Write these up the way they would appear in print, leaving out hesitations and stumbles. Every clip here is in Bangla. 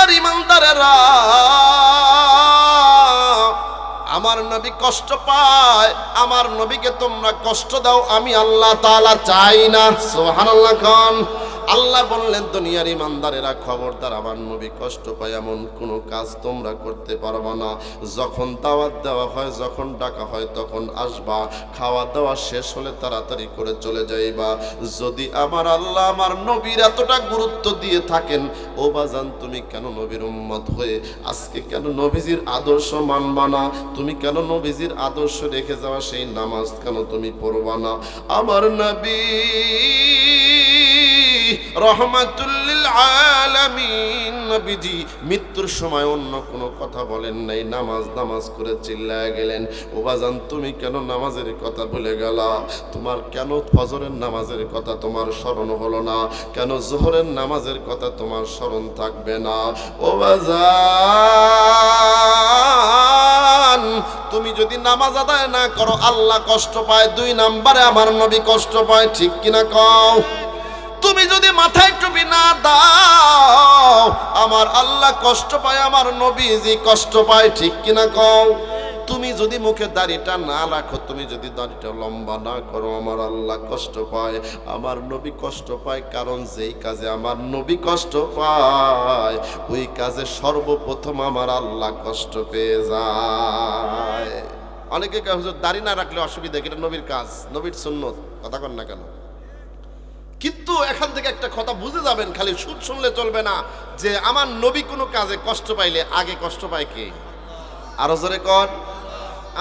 দুনিয়ার ইমানদারেরা, আমার নবী কষ্ট পায়, আমার নবীকে তোমরা কষ্ট দাও, আমি আল্লাহ তাআলা চাই না। সুবহানাল্লাহ খান। আল্লাহ বললেন দুনিয়ার ইমানদারেরা খবরদার, আমার নবী কষ্ট পায় এমন কোনো কাজ তোমরা করতে পারবে না। যখন দাওয়াত দেওয়া হয়, যখন ডাকা হয় তখন আসবা, খাওয়া দাওয়া শেষ হলে তাড়াতাড়ি করে চলে যাইবা। যদি আমার আল্লাহ আমার নবীর এতটা গুরুত্ব দিয়ে থাকেন, ও বাজান তুমি কেন নবীর উম্মত হয়ে আজকে কেন নবীজির আদর্শ মানবা না? তুমি কেন নবীজির আদর্শ রেখে যাওয়া সেই নামাজ কেন তুমি পড়বা না? আমার নবী রহমাতুল লিল আলামিন নবীজি মৃত্যুর সময় অন্য কোনো কথা বলেন নাই, নামাজ নামাজ করে চিল্লায় গেলেন। ও বাজান তুমি কেন নামাজের কথা ভুলে গেলা? তোমার কেন ফজরের নামাজের কথা তোমার স্মরণ হলো না? কেন যোহরের নামাজের কথা তোমার স্মরণ থাকবে না? ও বাজান তুমি যদি নামাজ আদায় না করো আল্লাহ কষ্ট পায়, 2 নম্বরে আমার নবী কষ্ট পায়, ঠিক কিনা কও? তুমি যদি মাথায় টুপি না দাও আমার আল্লাহ কষ্ট পায়, আমার নবীজি কষ্ট পায়, ঠিক কিনা কও? তুমি যদি মুখে দাড়িটা না রাখো, তুমি যদি দাড়িটা লম্বা না করো, আমার আল্লাহ কষ্ট পায়, আমার নবী কষ্ট পায়। কারণ যেই কাজে আমার নবী কষ্ট পায় ওই কাজে সর্বপ্রথম আমার আল্লাহ কষ্ট পেয়ে যায়। অনেকে কে হুজুর দাড়ি না রাখলে অসুবিধা, এটা নবীর কাজ, নবীর সুন্নত, কথা কন না কেন? কিন্তু এখান থেকে একটা কথা বুঝে যাবেন, খালি সুদ শুনলে চলবে না, যে আমার নবী কোনো কাজে কষ্ট পাইলে আগে কষ্ট পায় কে? আরো জোরে কর।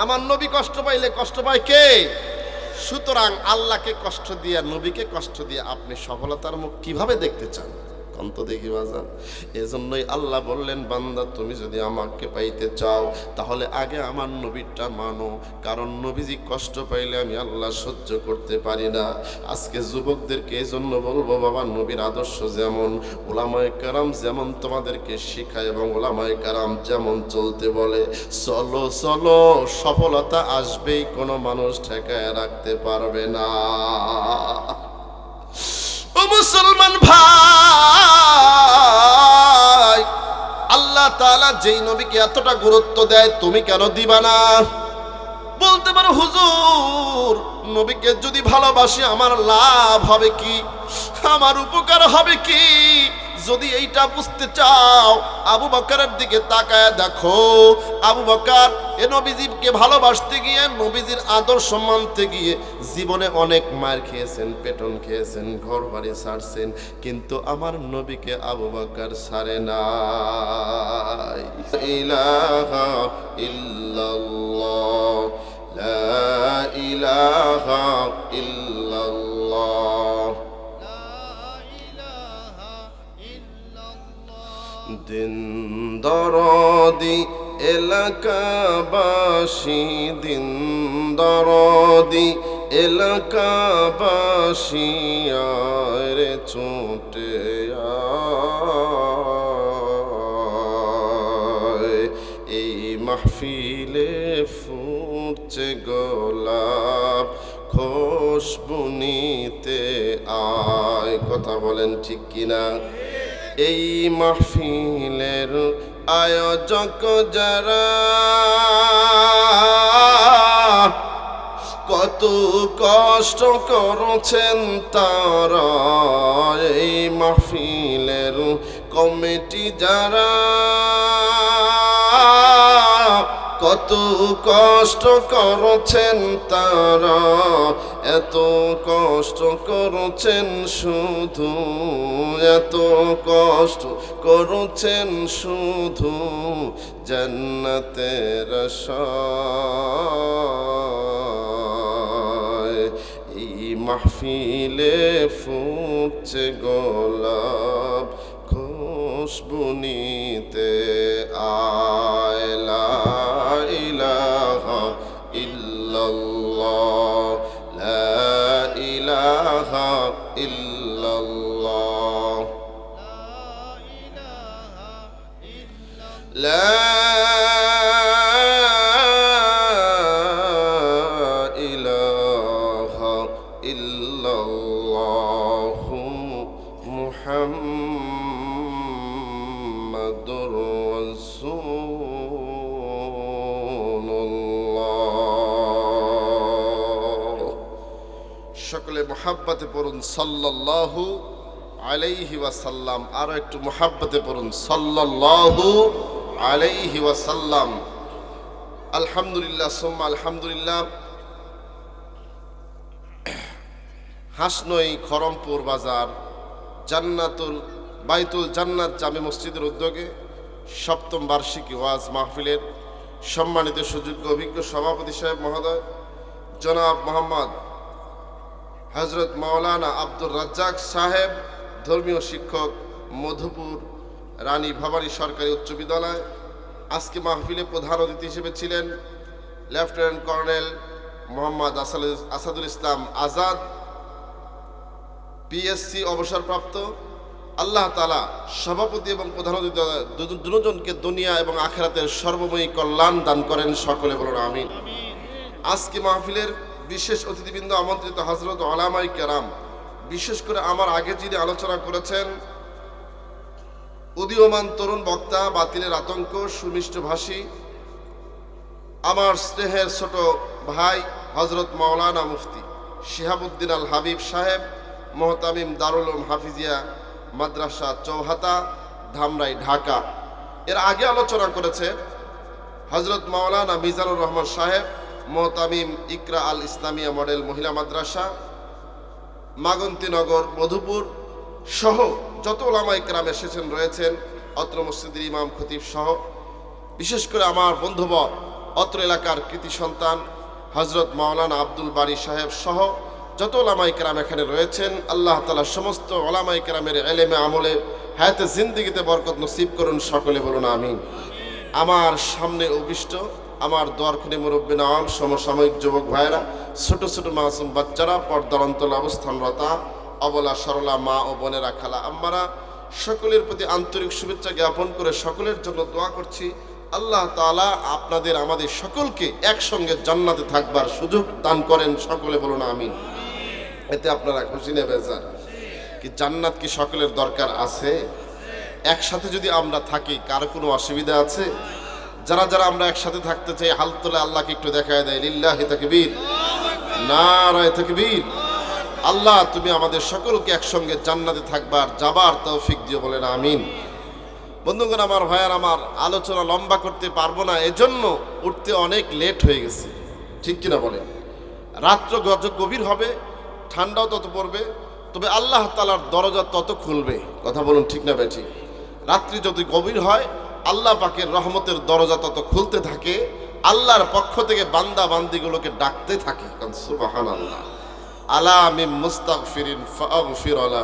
আমার নবী কষ্ট পাইলে কষ্ট পায় কে? সুতরাং আল্লাহকে কষ্ট দিয়ে, নবীকে কষ্ট দিয়ে আপনি সফলতার মুখ কিভাবে দেখতে চান? কন্ত দেখি বাজান। এজন্যই আল্লাহ বললেন বান্দা তুমি যদি আমাকে পাইতে চাও তাহলে আগে আমার নবীটা মানো, কারণ নবীজি কষ্ট পাইলে আমি আল্লাহ সহ্য করতে পারি না। আজকে যুবকদেরকে এই জন্য বলবো, বাবা নবীর আদর্শ যেমন, ওলামায়ে কেরাম যেমন তোমাদেরকে শেখায় এবং ওলামায়ে কেরাম যেমন চলতে বলে, চলো চলো, সফলতা আসবেই, কোনো মানুষ ঠেকায় রাখতে পারবে না। ও মুসলমান ভাই, আল্লাহ তাআলা যেই নবীকে এতটা গুরুত্ব দেয় তুমি কেন দিবা না? বলতে পারো হুজুর নবীকে যদি ভালোবাসি আমার লাভ হবে কি, আমার উপকার হবে কি? যদি এইটা বুঝতে চাও আবু বকরের দিকে তাকায় দেখো। আবু বকর এ নবীজিকে ভালোবাসতে গিয়ে, নবীজির আদর্শ মানতে গিয়ে জীবনে অনেক মার খেয়েছেন, পেটন খেয়েছেন, ঘর বাড়ি ছাড়ছেন, কিন্তু আমার নবীকে আবু বকর ছাড়ে নাই। ইলাহা ইল্লাল্লাহ, লা ইলাহা ইল্লাল্লাহ, দিন দরদি এলাকাবাসী, দিন দরদি এলাকাবাসী আরে ছুটে আয়, এই মাহফিলে ফুটছে গোলাপ, খুশবু নিতে আয়। কথা বলেন ঠিক কিনা? এই মাহফিলের আয়োজক যারা কত কষ্ট করেছেন তারা, এই মাহফিলের কমিটি যারা কত কষ্ট করেছেন তারা, এত কষ্ট করেছেন শুধু, এত কষ্ট করেছেন শুধু জান্নাতের আশায়। এই মাহফিলে ফুটছে গোলাপ, খুশবু নিতে আয়। লা ইলাহা ইল্লাল্লাহ, লা ইলাহা ইল্লাল্লাহ, লা ইলাহা ইল্লাল্লাহু মুহাম্মাদুর মুহাম্মাদুর রাসূলুল্লাহ। সকলে মুহাব্বতে পড়ুন সাল্লাল্লাহু আলাইহি ওয়াসাল্লাম। আরো একটু মুহাব্বতে পড়ুন সাল্লাল্লাহু আলাইহি ওয়াসাল্লাম। আলহামদুলিল্লাহ সুম্মা আলহামদুলিল্লাহ। হাসনই খরমপুর বাজার বাইতুল জান্নাত জামে মসজিদের উদ্যোগে সপ্তম বার্ষিকী ওয়াজ মাহফিলের সম্মানিত সুযোগ্য অভিজ্ঞ সভাপতি সাহেব মহোদয় জনাব মোহাম্মদ হযরত মাওলানা আব্দুর রাজ্জাক সাহেব, ধর্মীয় শিক্ষক, মধুপুর রানী ভবানী সরকারি উচ্চ বিদ্যালয়। আজকে মাহফিলে প্রধান অতিথি হিসেবে ছিলেন লেফটেন্যান্ট কর্নেল মোহাম্মদ আসাদুল ইসলাম আজাদ, পিএসসি অবসরপ্রাপ্ত। আল্লাহ তাআলা সভাপতি এবং প্রধান অতিথি দুজনকে দুনিয়া এবং আখিরাতের সর্বময়ী কল্যাণ দান করেন, সকলে বলুন আমিন। আজকে মাহফিলের বিশেষ অতিথিবৃন্দ আমন্ত্রিত হযরত উলামায়ে কেরাম, বিশেষ করে আমার আগে যিনি আলোচনা করেছেন উদীয়মান তরুণ বক্তা, বাতিলের আতঙ্ক, সুমিষ্টভাষী, আমার স্নেহের ছোট ভাই হযরত মাওলানা মুফতি শিহাবুদ্দিন আল হাবিব সাহেব, মোহতামিম দারুল উলুম হাফিজিয়া মাদ্রাসা চৌহাতা, ধামরাই, ঢাকা। এর আগে আলোচনা করেছে হযরত মাওলানা মিজানুর রহমান সাহেব, মোহতামিম ইকরা আল ইসলামিয়া মডেল মহিলা মাদ্রাসা, মাগন্তীনগর, মধুপুর সহ যত ওলামায়ে কেরাম এসেছেন রয়েছেন, অত্র মসজিদের ইমাম খতিব সহ, বিশেষ করে আমার বন্ধুবর অত্র এলাকার কৃতি সন্তান হযরত মাওলানা আব্দুল বারী সাহেব সহ যত ওলামায়ে কেরাম এখানে রয়েছেন, আল্লাহ তাআলা সমস্ত ওলামায়ে কেরামের ইলমে আমলে হায়াতে জিন্দেগিতে বরকত নসিব করুন, সকলে বলুন আমিন। আমার সামনে অভিষ্ট আমার দোয়ারখানি মুরব্বিন আওয়াম, সমসাময়িক যুবক ভাইয়েরা, ছোট ছোট মাসুম বাচ্চারা, পর্দার অন্তরালে অবস্থানরতা অবলা সরলা মা ও বোনেরা, খালা আম্মারা, সকলের প্রতি আন্তরিক শুভেচ্ছা জ্ঞাপন করে সকলের জন্য দোয়া করছি আল্লাহ তাআলা আপনাদের আমাদের সকলকে একসঙ্গে জান্নাতে থাকবার সুযোগ দান করেন, সকলে বলুন আমিন। এতে আপনারা খুশি না বেজার? কি জান্নাত কি সকলের দরকার আছে? একসাথে যদি আমরা থাকি কারো কোনো অসুবিধা আছে? যারা যারা আমরা একসাথে থাকতে চাই হাত তুলে আল্লাহকে একটু দেখায় দেয়, লিল্লাহি তাকবীর, নারায়ে তাকবীর। আল্লাহ তুমি আমাদের সকলকে একসঙ্গে জান্নাতে থাকবার যাবার তৌফিক দিও, বলেন আমিন। বন্ধুগণ আমার, ভাইয়ার আমার, আলোচনা লম্বা করতে পারবো না, এজন্য উঠতে অনেক লেট হয়ে গেছে, ঠিক কিনা বলেন? রাত্র যত গভীর হবে ঠান্ডাও তত পড়বে, তবে আল্লাহ তাআলার দরজা তত খুলবে, কথা বলুন ঠিক না বেঠি? রাত্রি যত গভীর হয় আল্লাহ পাকের রহমতের দরজা তত খুলতে থাকে, আল্লাহর পক্ষ থেকে বান্দা বান্দিগুলোকে ডাকতে থাকে, সুবহানাল্লাহ। আলা মিন মুস্তাগফিরিন ফাগফির আলা,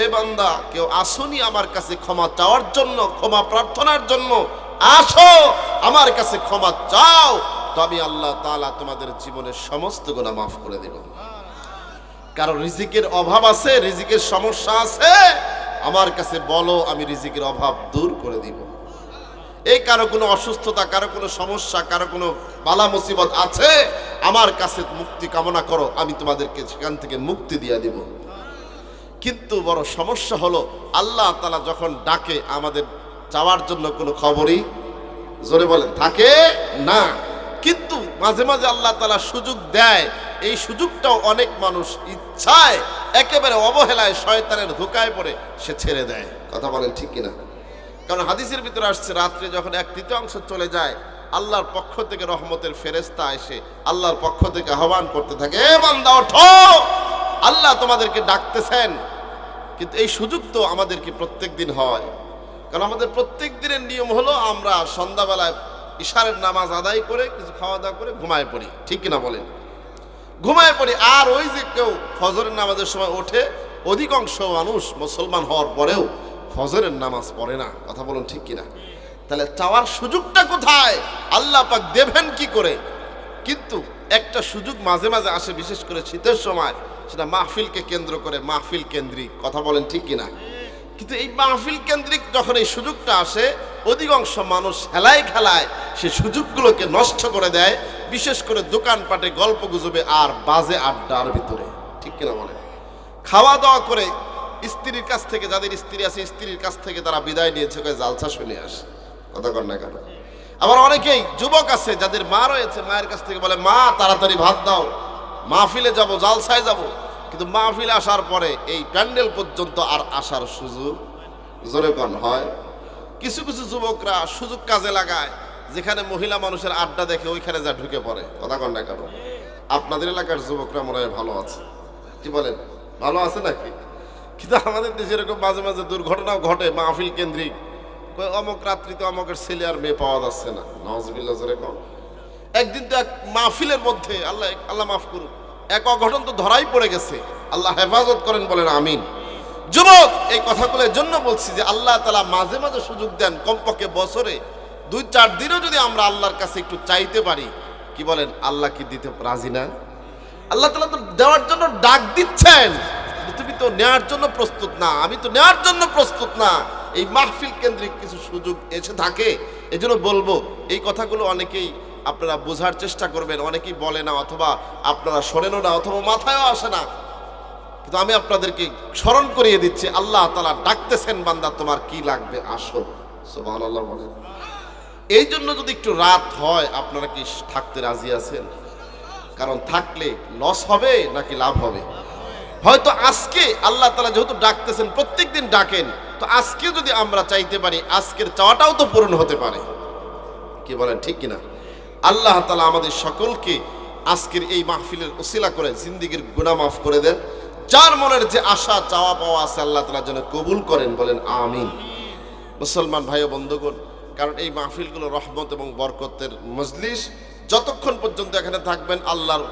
এ বান্দা কেউ আসুনি আমার কাছে ক্ষমা চাওয়ার জন্য, ক্ষমা প্রার্থনার জন্য, আসো আমার কাছে ক্ষমা চাও, তো আমি আল্লাহ তাআলা তোমাদের জীবনের সমস্ত গুনাহ মাফ করে দেব। কারণ রিজিকের অভাব আছে, রিজিকের সমস্যা আছে, আমার কাছে বলো, আমি রিজিকের অভাব দূর করে দিব। এই কারো কোনো অসুস্থতা, কারো কোনো সমস্যা, কারো কোনো বালা মুসিবত আছে, আমার কাছে মুক্তি কামনা করো, আমি তোমাদেরকে সেখান থেকে মুক্তি দিয়ে দিব। কিন্তু বড় সমস্যা হলো আল্লাহ তাআলা যখন ডাকে আমাদের যাওয়ার জন্য কোনো খবরই, জোরে বলেন, থাকে না। কিন্তু মাঝে মাঝে আল্লাহ তাআলা সুযোগ দেয়, এই সুযোগটাও অনেক মানুষ ইচ্ছায় একেবারে অবহেলায় শয়তানের ধোঁকায় পড়ে সে ছেড়ে দেয়, কথা বলেন ঠিক কিনা? কারণ হাদিসের ভিতরে আসছে রাত্রে যখন 1/3 চলে যায় আল্লাহর পক্ষ থেকে রহমতের ফেরেশতা এসে আল্লাহর পক্ষ থেকে আহ্বান করতে থাকে, এ বান্দা ওঠো, আল্লাহ তোমাদেরকে ডাকতেছেন। কিন্তু এই সুযোগ তো আমাদেরকে প্রত্যেক দিন হয়, কারণ আমাদের প্রত্যেক দিনের নিয়ম হলো আমরা সন্ধ্যাবেলায় ইশারের নামাজ আদায় করে কিছু খাওয়া দাওয়া করে ঘুমায় পড়ি, ঠিক কিনা বলেন? ঘুমায় পড়ি। আর ওই যে কেউ ফজরের নামাজের সময় ওঠে, অধিকাংশ মানুষ মুসলমান হওয়ার পরেও ফজরের নামাজ পড়ে না, কথা বলুন ঠিক কিনা? তাহলে চাওয়ার সুযোগটা কোথায়? আল্লাহ পাক দেবেন কি করে? কিন্তু একটা সুযোগ মাঝে মাঝে আসে, বিশেষ করে শীতের সময়, সেটা মাহফিলকে কেন্দ্র করে, মাহফিল কেন্দ্রিক, কথা বলেন ঠিক কিনা? কিন্তু এই মাহফিল কেন্দ্রিক যখন এই সুযোগটা আসে, অধিকাংশ মানুষ হেলায় খেলায় সে সুযোগগুলোকে নষ্ট করে দেয়, বিশেষ করে দোকানপাটে গল্প গুজবে আর বাজে আড্ডার ভিতরে, ঠিক কিনা বলেন? খাওয়া দাওয়া করে স্ত্রীর কাছ থেকে, যাদের স্ত্রী আছে স্ত্রীর কাছ থেকে তারা বিদায় নিয়েছে, জালসা শুনে আসে, কথা কর না কেন? আবার অনেকেই যুবক আছে যাদের মা রয়েছে, মায়ের কাছ থেকে বলে মা তাড়াতাড়ি ভাত দাও, মাহফিলে যাব, জালসায় যাব, কিন্তু মাহফিলে আসার পরে এই প্যান্ডেল পর্যন্ত আর আসার সুযোগ জোরে কন হয়। কিছু কিছু যুবকরা সুযোগ কাজে লাগায়, যেখানে মহিলা মানুষের আড্ডা দেখে ওইখানে যা ঢুকে পড়ে, কথা কন না কেন? আপনাদের এলাকার যুবকরা মনে হয় ভালো আছে, কি বলেন, ভালো আছে নাকি? কিন্তু আমাদের দেশে এরকম মাঝে মাঝে দুর্ঘটনাও ঘটে মাহফিল কেন্দ্রিক, অমুক রাত্রিতে অমুকের ছেলে আর মেয়ে পাওয়া যাচ্ছে না, নাউজুবিল্লাহ জোরে কন। একদিন তো এক মাহফিলের মধ্যে, আল্লাহ মাফ করুন, এক অঘটন তো ধরাই পড়ে গেছে, আল্লাহ হেফাজত করেন, বলেন আমিন। যুবক, এই কথাগুলোর জন্য বলছি যে আল্লাহ তাআলা মাঝে মাঝে সুযোগ দেন, কমপক্ষে বছরে 2-4 দিনও যদি আমরা আল্লাহর কাছে একটু চাইতে পারি, কি বলেন, আল্লাহ কি দিতে রাজি না? আল্লাহ তাআলা তো দেওয়ার জন্য ডাক দিচ্ছেন, তুমি তো নেওয়ার জন্য প্রস্তুত না, আমি তো নেওয়ার জন্য প্রস্তুত না। এই মাহফিল কেন্দ্রিক কিছু সুযোগ এসে থাকে, এজন্য বলবো এই কথাগুলো অনেকেই আপনারা বোঝার চেষ্টা করবেন, অনেকেই বলে না, অথবা আপনারা শোনেনও না, অথবা মাথায়ও আসে না, কিন্তু আমি আপনাদেরকে স্মরণ করিয়ে দিচ্ছি, আল্লাহ তাআলা ডাকতেছেন, বান্দা তোমার কি লাগবে আসো, সুবহানাল্লাহ বলেন। এই জন্য যদি একটু রাত হয়, আপনারা কি থাকতে রাজি আছেন? কারণ থাকলে লস হবে নাকি লাভ হবে? হয়তো আজকে আল্লাহ তাআলা যেহেতু ডাকতেছেন, প্রত্যেকদিন ডাকেন, তো আজকে যদি আমরা চাইতে পারি, আজকের চাওয়াটাও তো পূরণ হতে পারে, কি বলেন, ঠিক কিনা? আল্লাহ তাআলা আমাদের সকলকে আজকের এই মাহফিলের ওসিলা করে জিন্দেগীর গুনাহ মাফ করে দেন। যার মনের যে আশা চাওয়া পাওয়া আছে আল্লাহ তাআলা যেন কবুল করেন, বলেন আমিন। মুসলমান ভাই ও বন্ধুগণ, কারণ এই মাহফিলগুলো রহমত এবং বরকতের মজলিস, যতক্ষণ পর্যন্ত এখানে থাকবেন আল্লাহর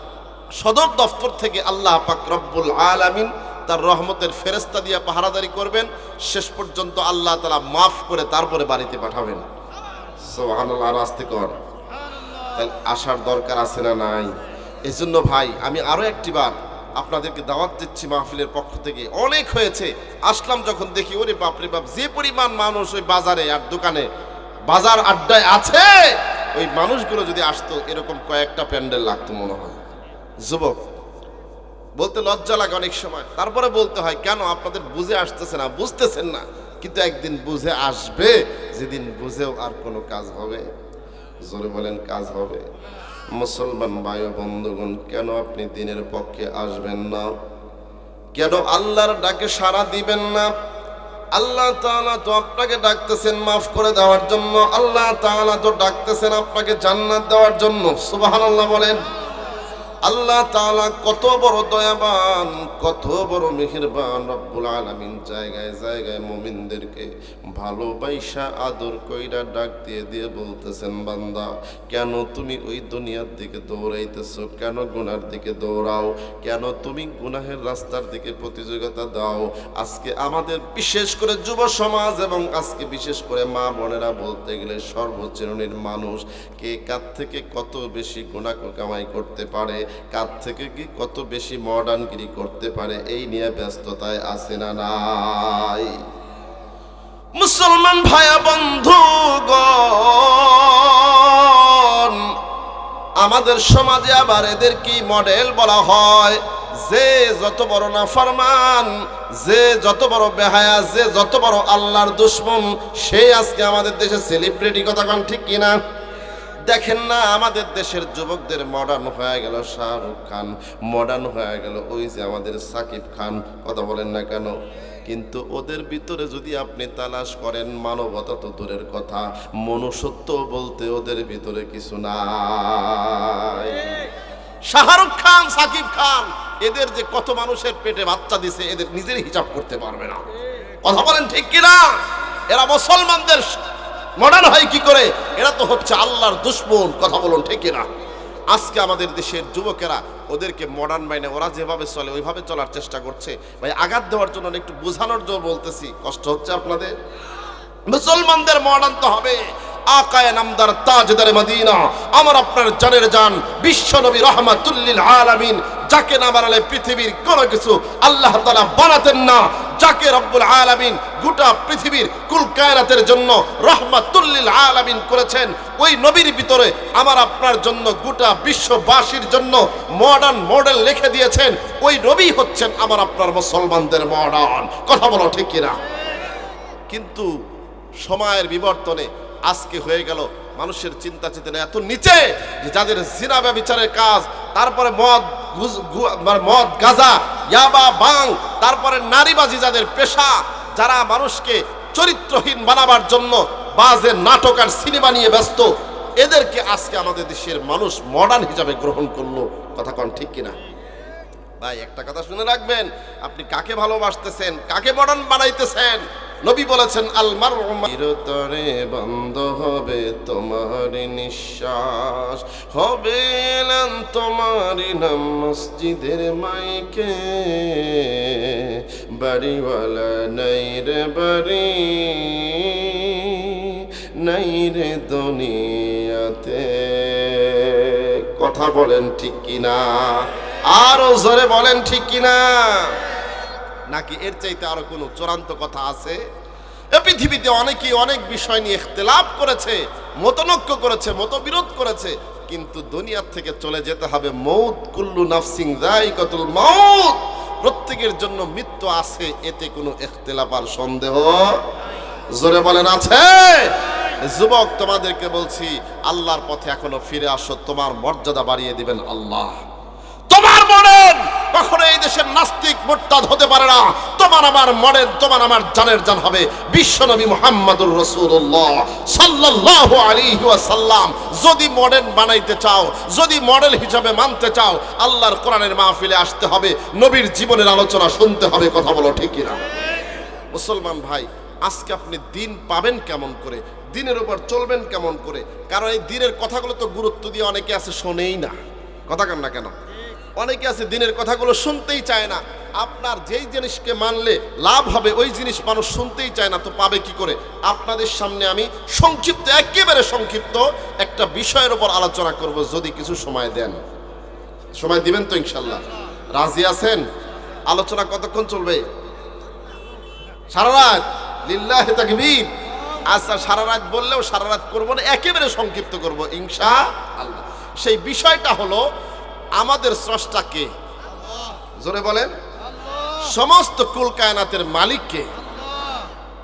সদর দফতর থেকে আল্লাহ পাক রব্বুল আলামিন তার রহমতের ফেরেশতা দিয়ে পাহারাদারি করবেন, শেষ পর্যন্ত আল্লাহ তাআলা মাফ করে তারপরে বাড়িতে পাঠাবেন। সুবহানাল্লাহ, আর আস্তে কর। তাহলে আসার দরকার আছে না নাই? এজন্য ভাই আমি আরো একটিবার আপনাদেরকে দাওয়াত দিচ্ছি মাহফিলের পক্ষ থেকে। অনেক হয়েছে, আসলাম যখন দেখি ওরে বাপরে বাপ, যে পরিমাণ মানুষ ওই বাজারে আর দোকানে, বাজার আড্ডায় আছে, ওই মানুষগুলো যদি আসতো এরকম কয়েকটা প্যান্ডেল লাগতো মনে হয়। যুবক, বলতে লজ্জা লাগে অনেক সময়, তারপরে বলতে হয় কেন, আপনাদের বুঝে আসতেছে না, বুঝতেছেন না, কিন্তু একদিন বুঝে আসবে, যেদিন বুঝেও আর কোনো কাজ হবে, জোরে বলেন কাজ হবে। মুসলমান ভাই ও বন্ধুগণ, কেন আপনি দিনের পক্ষে আসবেন না? কেন আল্লাহর ডাকে সাড়া দিবেন না? আল্লাহ তাআলা তো আপনাকে ডাকতেছেন মাফ করে দেওয়ার জন্য, আল্লাহ তাআলা তো ডাকতেছেন আপনাকে জান্নাত দেওয়ার জন্য, সুবহানাল্লাহ বলেন। আল্লাহ তাআলা কত বড় দয়াবান, কত বড় মেহেরবান রব্বুল আলামিন, জায়গায় জায়গায় মুমিনদেরকে ভালোবাসা আদর কইরা ডাক দিয়ে দিয়ে বলতেছেন, বান্দা কেন তুমি ওই দুনিয়ার দিকে দৌড়াইতেছো, কেন গুনার দিকে দৌড়াও, কেন তুমি গুনাহের রাস্তার দিকে প্রতিযোগিতা দাও? আজকে আমাদের বিশেষ করে যুব সমাজ এবং আজকে বিশেষ করে মা বোনেরা, বলতে গেলে সর্বশ্রেণীর মানুষ, কে কার থেকে কত বেশি গুনাহ কামাই করতে পারে, কার থেকে কি কত বেশি মডার্নগিরি করতে পারে, এই নিয়ে ব্যস্ততায় আছে না নাই? মুসলমান ভাইয়া বন্ধুগণ, আমাদের সমাজে আবার এদের কি মডেল বলা হয়, যে যত বড় নাফরমান, যে যত বড় বেহায়া, যে যত বড় আল্লাহর দুশমন, সে আজকে আমাদের দেশে সেলিব্রিটি, কথা কোন ঠিক কিনা? দেখেন না, আমাদের দেশের যুবকদের মডার্ন হয়ে গেল শাহরুখ খান, মডার্ন হয়ে গেল ওই যে আমাদের সাকিব খান, কথা বলেন না কেন? কিন্তু ওদের ভিতরে যদি আপনি তালাশ করেন, মানবতা তো দূরের কথা, মনুষ্যত্ব বলতে ওদের ভিতরে কিছু নাই। শাহরুখ খান, সাকিব খান, এদের যে কত মানুষের পেটে বাচ্চা দিছে, এদের নিজের হিসাব করতে পারবে না, কথা বলেন ঠিক কিনা? এরা মুসলমানদের মডার্ন হয় কি করে? এরা তো হচ্ছে আল্লাহর দুশমন, কথা বলুন ঠিক কিনা? আজকে আমাদের দেশের যুবকেরা ওদেরকে মডার্ন মাইনে ওরা যেভাবে চলে ওইভাবে চলার চেষ্টা করছে। ভাই আঘাত দেওয়ার জন্য একটু বোঝানোর জন্য বলতেছি, কষ্ট হচ্ছে আপনাদের? মুসলমানদের মডার্ন তো হবে। আকায়ে নামদার তাজদার মদিনা, আমার আপনার জানের জান বিশ্ব নবী রাহমাতুল লিল আলামিন, যাকে না বানালে পৃথিবীর কোনো কিছু আল্লাহ তাআলা বানাতেন না, যাকে রব্বুল আলামিন গোটা পৃথিবীর কুল কায়নাতের জন্য রহমাতুল লিল আলামিন করেছেন, ওই নবীর ভিতরে আমার আপনার জন্য গোটা বিশ্ববাসীর জন্য মডার্ন মডেল লিখে দিয়েছেন। ওই নবী হচ্ছেন আমার আপনার মুসলমানদের মডার্ন। কথা বলো ঠিক কিনা? কিন্তু সময়ের বিবর্তনে আজকে হয়ে গেল মানুষের চিন্তা চেতনা এত নিচে যে যাদের জিনা ব্যভিচারের কাজ, তারপরে মদ গাঁজা ইয়াবা বাং, তারপরে নারীবাজি যাদের পেশা, যারা মানুষকে চরিত্রহীন বানাবার জন্য বাজে নাটক আর সিনেমা নিয়ে ব্যস্ত, এদেরকে আজকে আমাদের দেশের মানুষ মডার্ন হিসাবে গ্রহণ করলো। কথা কোন ঠিক কিনা? ভাই একটা কথা শুনে রাখবেন, আপনি কাকে ভালোবাসতেছেন, কাকে মডার্ন বানাইতেছেন? নবী বলেছেন আল মারউ চিরতরে বন্ধ হবে তোমার নিঃশ্বাস, হবে এলান তোমার নাম মসজিদের মাইকে, বাড়িওয়ালা নাই রে বাড়ি, নাই রে দুনিয়াতে। কথা বলেন ঠিক কিনা? আরো জোরে বলেন ঠিক কিনা? নাকি এর চাইতে আরো কোনো চূড়ান্ত কথা আছে? এ পৃথিবীতে অনেকেই অনেক বিষয় নিয়ে ইখতিলাফ করেছে, মতনৈক্য করেছে, মতবিরোধ করেছে, কিন্তু দুনিয়ার থেকে চলে যেতে হবে। মউত কুল্লু নাফসিন যায়িকাতুল মউত, প্রত্যেকের জন্য মৃত্যু আছে, এতে কোনো ইখতিলাফ আর সন্দেহ জোরে বলেন আছে? যুবক তোমাদেরকে বলছি, আল্লাহর পথে এখনো ফিরে আসো, তোমার মর্যাদা বাড়িয়ে দিবেন আল্লাহ। তোমার মডেল কখনো এই দেশের নাস্তিক মুরতাদ হতে পারে না। তোমার আমার মডেল, তোমার আমার জানের জান হবে বিশ্বনবী মুহাম্মদুর রাসূলুল্লাহ সাল্লাল্লাহু আলাইহি ওয়াসাল্লাম। যদি মডেল বানাইতে চাও, যদি মডেল হিসাবে মানতে চাও, আল্লাহর কোরআনের মাহফিলে আসতে হবে, নবীর জীবনের আলোচনা শুনতে হবে। কথা বলো ঠিক কিনা? মুসলমান ভাই, আজকে আপনি দিন পাবেন কেমন করে, দিনের উপর চলবেন কেমন করে? কারণ এই দিনের কথাগুলো তো গুরুত্ব দিয়ে অনেকে আছে শোনেই না। কথা কান না কেন? অনেকে আছে দিনের কথাগুলো শুনতেই চায় না। আপনার যেই জিনিসকে মানলে লাভ হবে ওই জিনিস মানুষ শুনতেই চায় না, তো পাবে কি করে? আপনাদের সামনে আমি সংক্ষিপ্ত, একেবারে সংক্ষিপ্ত একটা বিষয়ের উপর আলোচনা করব, যদি কিছু সময় দেন। সময় দিবেন তো ইনশাল্লাহ? রাজি আছেন? আলোচনা কতক্ষণ চলবে? সারা রাত? লিল্লাহি তাকবীর। আচ্ছা, সারা রাত বললেও সারা রাত করবো না, একেবারে সংক্ষিপ্ত করব ইনশাআল্লাহ। সেই বিষয়টা হলো আমাদের স্রষ্টা কে? জোরে বলেন। সমস্ত কুল কায়নাতের মালিক কে?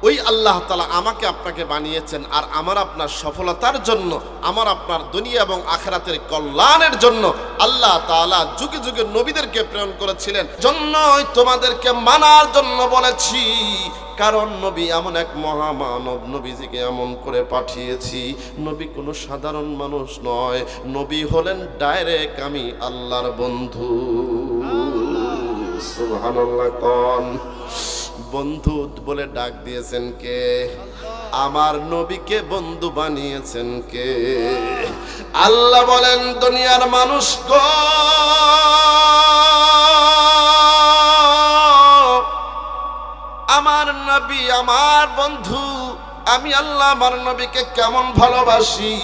ওই আল্লাহ তাআলা আমাকে আপনাকে বানিয়েছেন, আর আমার আপনার সফলতার জন্য, আমার আপনার দুনিয়া এবং আখিরাতের কল্যাণের জন্য আল্লাহ তাআলা যুগে যুগে নবীদেরকে প্রেরণ করেছিলেন। জন্যই তোমাদেরকে মানার জন্য বলেছি, কারণ নবী এমন এক মহামানব, নবীজিকে এমন করে পাঠিয়েছি। নবী কোনো সাধারণ মানুষ নয়, নবী হলেন ডাইরেক্ট আমি আল্লাহর বন্ধু। সুবহানাল্লাহ। কোন বন্ধু বলে ডাক দিয়েছেন কে? আমার নবীকে বন্ধু বানিয়েছেন কে? আল্লাহ বলেন, দুনিয়ার মানুষ গো, আমার নবী আমার বন্ধু। আমি আল্লাহ আমার নবীকে কেমন ভালোবাসি।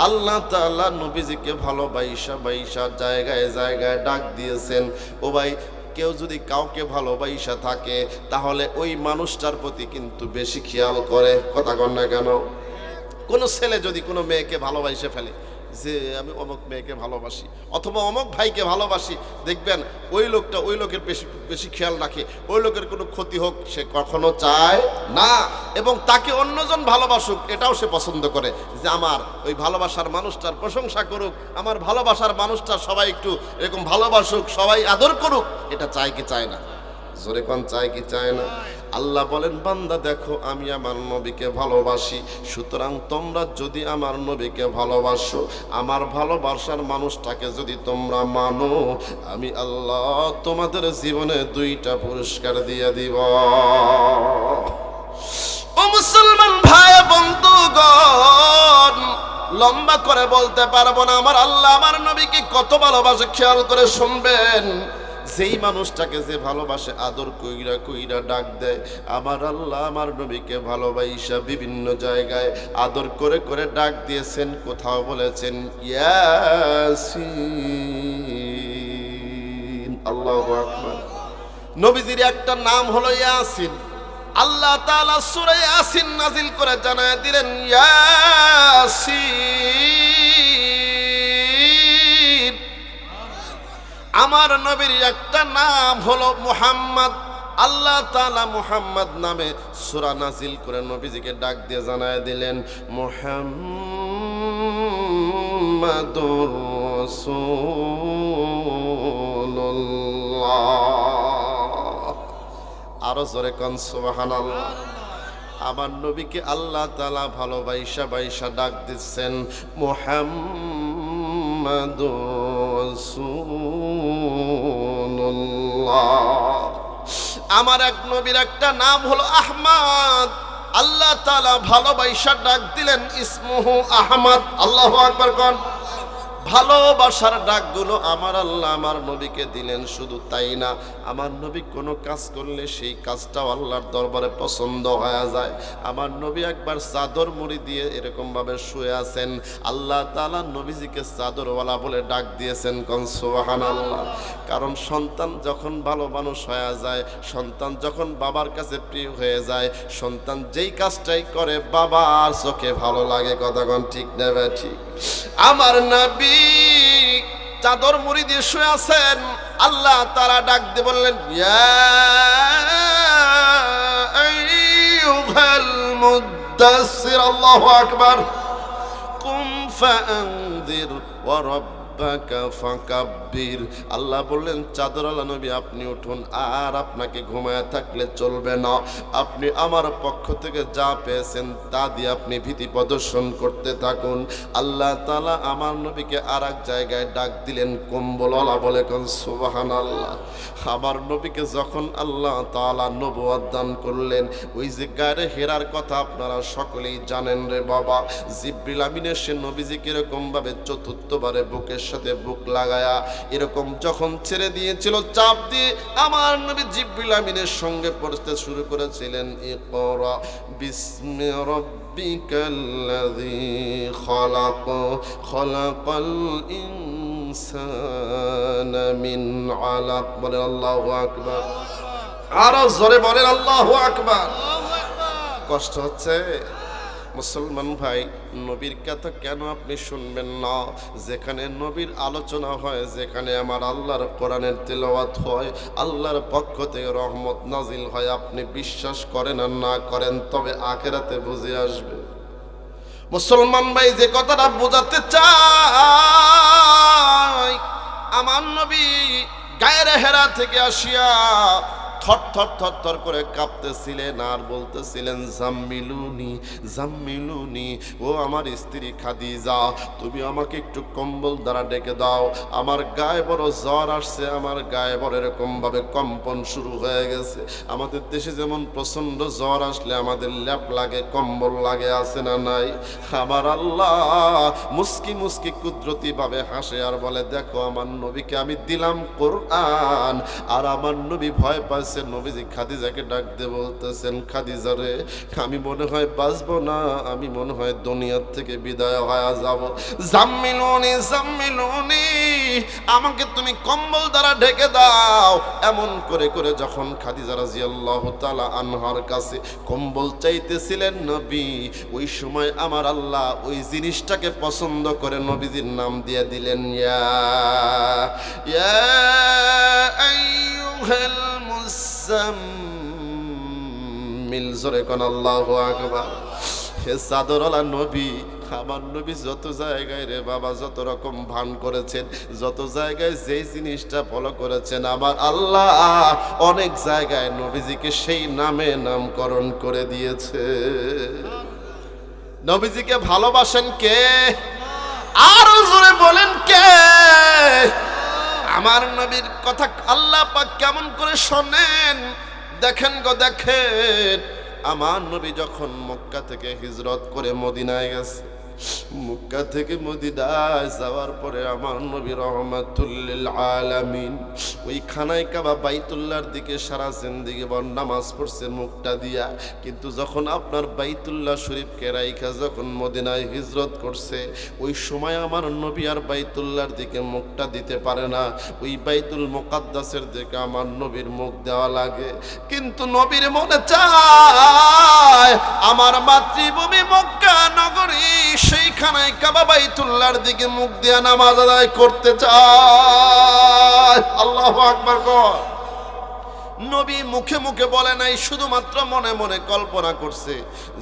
আল্লাহ তাআলা নবীজিকে ভালোবাসা বাইসা জায়গায় জায়গায় ডাক দিয়েছেন। ও ভাই, কেউ যদি কাউকে ভালোবাসা থাকে তাহলে ওই মানুষটার প্রতি কিন্তু বেশি খেয়াল করে। কথা কন না কেন? কোনো ছেলে যদি কোনো মেয়েকে ভালোবাসে ফেলে, যে আমি অমুক মেয়েকে ভালোবাসি অথবা অমুক ভাইকে ভালোবাসি, দেখবেন ওই লোকটা ওই লোকের বেশি বেশি খেয়াল রাখে, ওই লোকের কোনো ক্ষতি হোক সে কখনো চায় না, এবং তাকে অন্যজন ভালোবাসুক এটাও সে পছন্দ করে, যে আমার ওই ভালোবাসার মানুষটার প্রশংসা করুক, আমার ভালোবাসার মানুষটা সবাই একটু এরকম ভালোবাসুক, সবাই আদর করুক, এটা চায় কি চায় না? জোরে কোন চায় কি চায় না? আল্লাহ বলেন, বান্দা দেখো আমি আমার নবীকে ভালোবাসি, সুতরাং তোমরা যদি আমার নবীকে ভালোবাসো, আমার ভালোবাসার মানুষটাকে যদি তোমরা মানো, আমি আল্লাহ তোমাদের জীবনে 2টা পুরস্কার দিয়ে দিব। ও মুসলমান ভাই বন্ধুগণ, লম্বা করে বলতে পারবো না আমার আল্লাহ আমার নবীকে কত ভালোবাসে, খেয়াল করে শুনবেন। যেই মানুষটাকে যে ভালোবাসে, আদর কইরা কইরা ডাক দেয়, আমার আল্লাহ আমার নবীকে ভালোবাসা বিভিন্ন জায়গায় আদর করে করে ডাক দিয়েছেন। কোথাও বলেছেন ইয়াসিন, আল্লাহু আকবার। নবীজির একটা নাম হলো ইয়াসিন। আল্লাহ তাআলা সূরা ইয়াসিন নাজিল করে জানায় দিলেন, ইয়াসিন। আমার নবীর একটা নাম হলো মুহাম্মদ। আল্লাহ তাআলা মুহাম্মদ নামে সূরা নাজিল করে নবীজিকে ডাক দিয়ে জানায় দিলেন, মুহাম্মাদুর রাসূলুল্লাহ। আরো জোরে কোন সুবহানাল্লাহ। আমার নবীকে আল্লাহ তাআলা ভালোবাসা বাইসা ডাক দিচ্ছেন মুহাম্মাদুর রাসূলুল্লাহ। আমার এক নবীর একটা নাম হলো আহমদ। আল্লাহ তাআলা ভালোবাসা ডাক দিলেন ইসমুহু আহমদ। আল্লাহু আকবার কোন। ভালোবাসার ডাকগুলো আমার আল্লাহ আমার নবীকে দিলেন। শুধু তাই না, আমার নবী কোনো কাজ করলে সেই কাজটাও আল্লাহর দরবারে পছন্দ হয়ে যায়। আমার নবী একবার চাদর মুড়ি দিয়ে এরকম ভাবে শুয়ে আছেন, আল্লাহ তাআলা নবীজিকে চাদরওয়ালা বলে ডাক দিয়েছেন। কোন সুবহানাল্লাহ। কারণ সন্তান যখন ভালো মানুষ হয়ে যায়, সন্তান যখন বাবার কাছে প্রিয় হয়ে যায়, সন্তান যেই কাজটাই করে বাবার চোখে ভালো লাগে। কথা কোন ঠিক না ঠিক? আমার নবী চাদর মুড়ি দিয়ে শুয়ে আছেন, আল্লাহ তাআলা ডাক দিয়ে বললেন, ইয়া আইয়ুহাল মুদ্দাসসির। আল্লাহু আকবার। কুম ফাআনযির ওয়া রাব্বাকা ফাকাব্বির। আল্লাহ বললেন, চাদরওয়ালা নবী আপনি উঠুন, আর আপনাকে ঘুমায় থাকলে চলবে না। আপনি আমার পক্ষ থেকে যা পেয়েছেন তা দিয়ে আপনি ভীতি প্রদর্শন করতে থাকুন। আল্লাহ তাআলা আমার নবীকে আর এক জায়গায় ডাক দিলেন কম্বলওয়ালা বলে। কোন সুবহানাল্লাহ। আমার নবীকে যখন আল্লাহ তাআলা নবুয়ত দান করলেন, ওই যে গায়ে হেরার কথা আপনারা সকলেই জানেন রে বাবা। জিবরিল আমিন এসে নবীজিকে এরকম ভাবে চতুর্থবারে বুকের সাথে বুক লাগায়া এরকম যখন ছেড়ে দিয়েছিল, চাপ দিয়ে আমার নবী জিবরিল আমিনের সঙ্গে পড়তে শুরু করেছিলেন, ইকরা বিসমি রাব্বিকাল্লাযী খালাক খালাকাল ইনসানা মিন আলাক। বলেন আল্লাহু আকবার। আরো জোরে বলেন আল্লাহু আকবার। কষ্ট হচ্ছে মুসলমান ভাই, নবীর কথা কেন আপনি শুনবেন না? যেখানে নবীর আলোচনা হয়, যেখানে আমার আল্লাহর কোরআনের তিলাওয়াত হয়, আল্লাহর পক্ষ থেকে রহমত নাজিল হয়, আপনি বিশ্বাস করেন আর না করেন, তবে আখিরাতে বুঝে আসবে। মুসলমান ভাই, যে কথাটা বোঝাতে চাই, আমার নবী গায়ের হেরা থেকে আসিয়া থর থর থর থর করে কাঁপতেছিলেন আর বলতেছিলেন, জাম্মিলুনি জাম্মিলুনি, ও আমার স্ত্রী খাদিজা, তুমি আমাকে একটু কম্বল দ্বারা ডেকে দাও, আমার গায়ে বড় জ্বর আসছে, আমার গায়ে বড় এরকম ভাবে কম্পন শুরু হয়ে গেছে। আমাদের দেশে যেমন প্রচন্ড জ্বর আসলে আমাদের ল্যাপ লাগে, কম্বল লাগে, আছে না নাই? আমার আল্লাহ মুস্কি মুস্কি কুদরতি ভাবে হাসে আর বলে, দেখো আমার নবীকে আমি দিলাম কোরআন। আর আমার নবী ভয় পায়। নবীজি খাদিজাকে ডাক দিয়ে বলতেছেন, খাদিজা রে, আমি মনে হয় বাঁচবো না, আমি মনে হয় দুনিয়ার থেকে বিদায় হয়ে যাব। জাম্মিলুনি জাম্মিলুনি, আমাকে তুমি কম্বল দ্বারা ঢেকে দাও। এমন করে করে যখন খাদিজা রাদিয়াল্লাহু তাআলা আনহার কাছে কম্বল চাইতেছিলেন নবী, ওই সময় আমার আল্লাহ ওই জিনিসটাকে পছন্দ করে নবীজির নাম দিয়ে দিলেন, ইয়া আইয়ুহাল মুজাম্মিল। জোরে কোন আল্লাহু আকবার। হে চাদরওয়ালা নবী, আমার নবী যত জায়গায় রে বাবা যত রকম ভান করেছেন, যত জায়গায় যেই জিনিসটা ফলো করেছেন, আমার আল্লাহ অনেক জায়গায় নবীজিকে সেই নামে নামকরণ করে দিয়েছে। নবীজিকে ভালোবাসেন কে? আরো জোরে বলেন কে? আমার নবীর কথা আল্লাহ পাক কেমন করে শোনেন, দেখেন গো দেখেন। আমার নবী যখন মক্কা থেকে হিজরত করে মদিনায় গেছে, মক্কা থেকে মদিনায় যাওয়ার পরে আমার নবী রহমাতুল লিল আলামিন ওই খানায় কাবা বাইতুল্লাহর দিকে সারা জিন্দেগি ভর নামাজ পড়ছে মুখটা দিয়া, কিন্তু যখন আপনার বাইতুল্লাহ শরীফকে রাইখা যখন মদিনায় হিজরত করছে ওই সময় আমার নবী আর বাইতুল্লাহর দিকে মুখটা দিতে পারে না, ওই বাইতুল মুকাদ্দাসের দিকে আমার নবীর মুখ দেওয়া লাগে। কিন্তু নবীর মনে চায় আমার মাতৃভূমি মক্কা নগরী সেইখানে কাবা বাইতুল্লাহর দিকে মুখ দিয়ে নামাজ আদায় করতে চায়। আল্লাহু আকবার কর। নবী মুখে মুখে বলে নাই, শুধুমাত্র মনে মনে কল্পনা করছে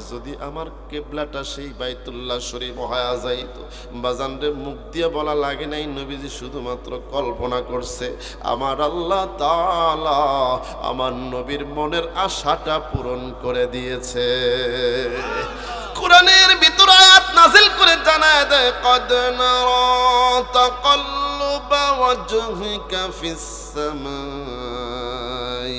যদি আমার কিবলাটা সেই বাইতুল্লাহ শরীফ হয়ে যাইতো। বাজানরে মুখ দিয়ে বলা লাগে নাই, নবীজি শুধুমাত্র কল্পনা করছে। আমার আল্লাহ তাআলা আমার নবীর মনের আশাটা পূরণ করে দিয়েছে। কোরআনের ভিতর আয়াত নাযিল করে জানায় দেয় কদ নারা তাকাল্লুবা ওয়াজহিকা ফিস সামাই।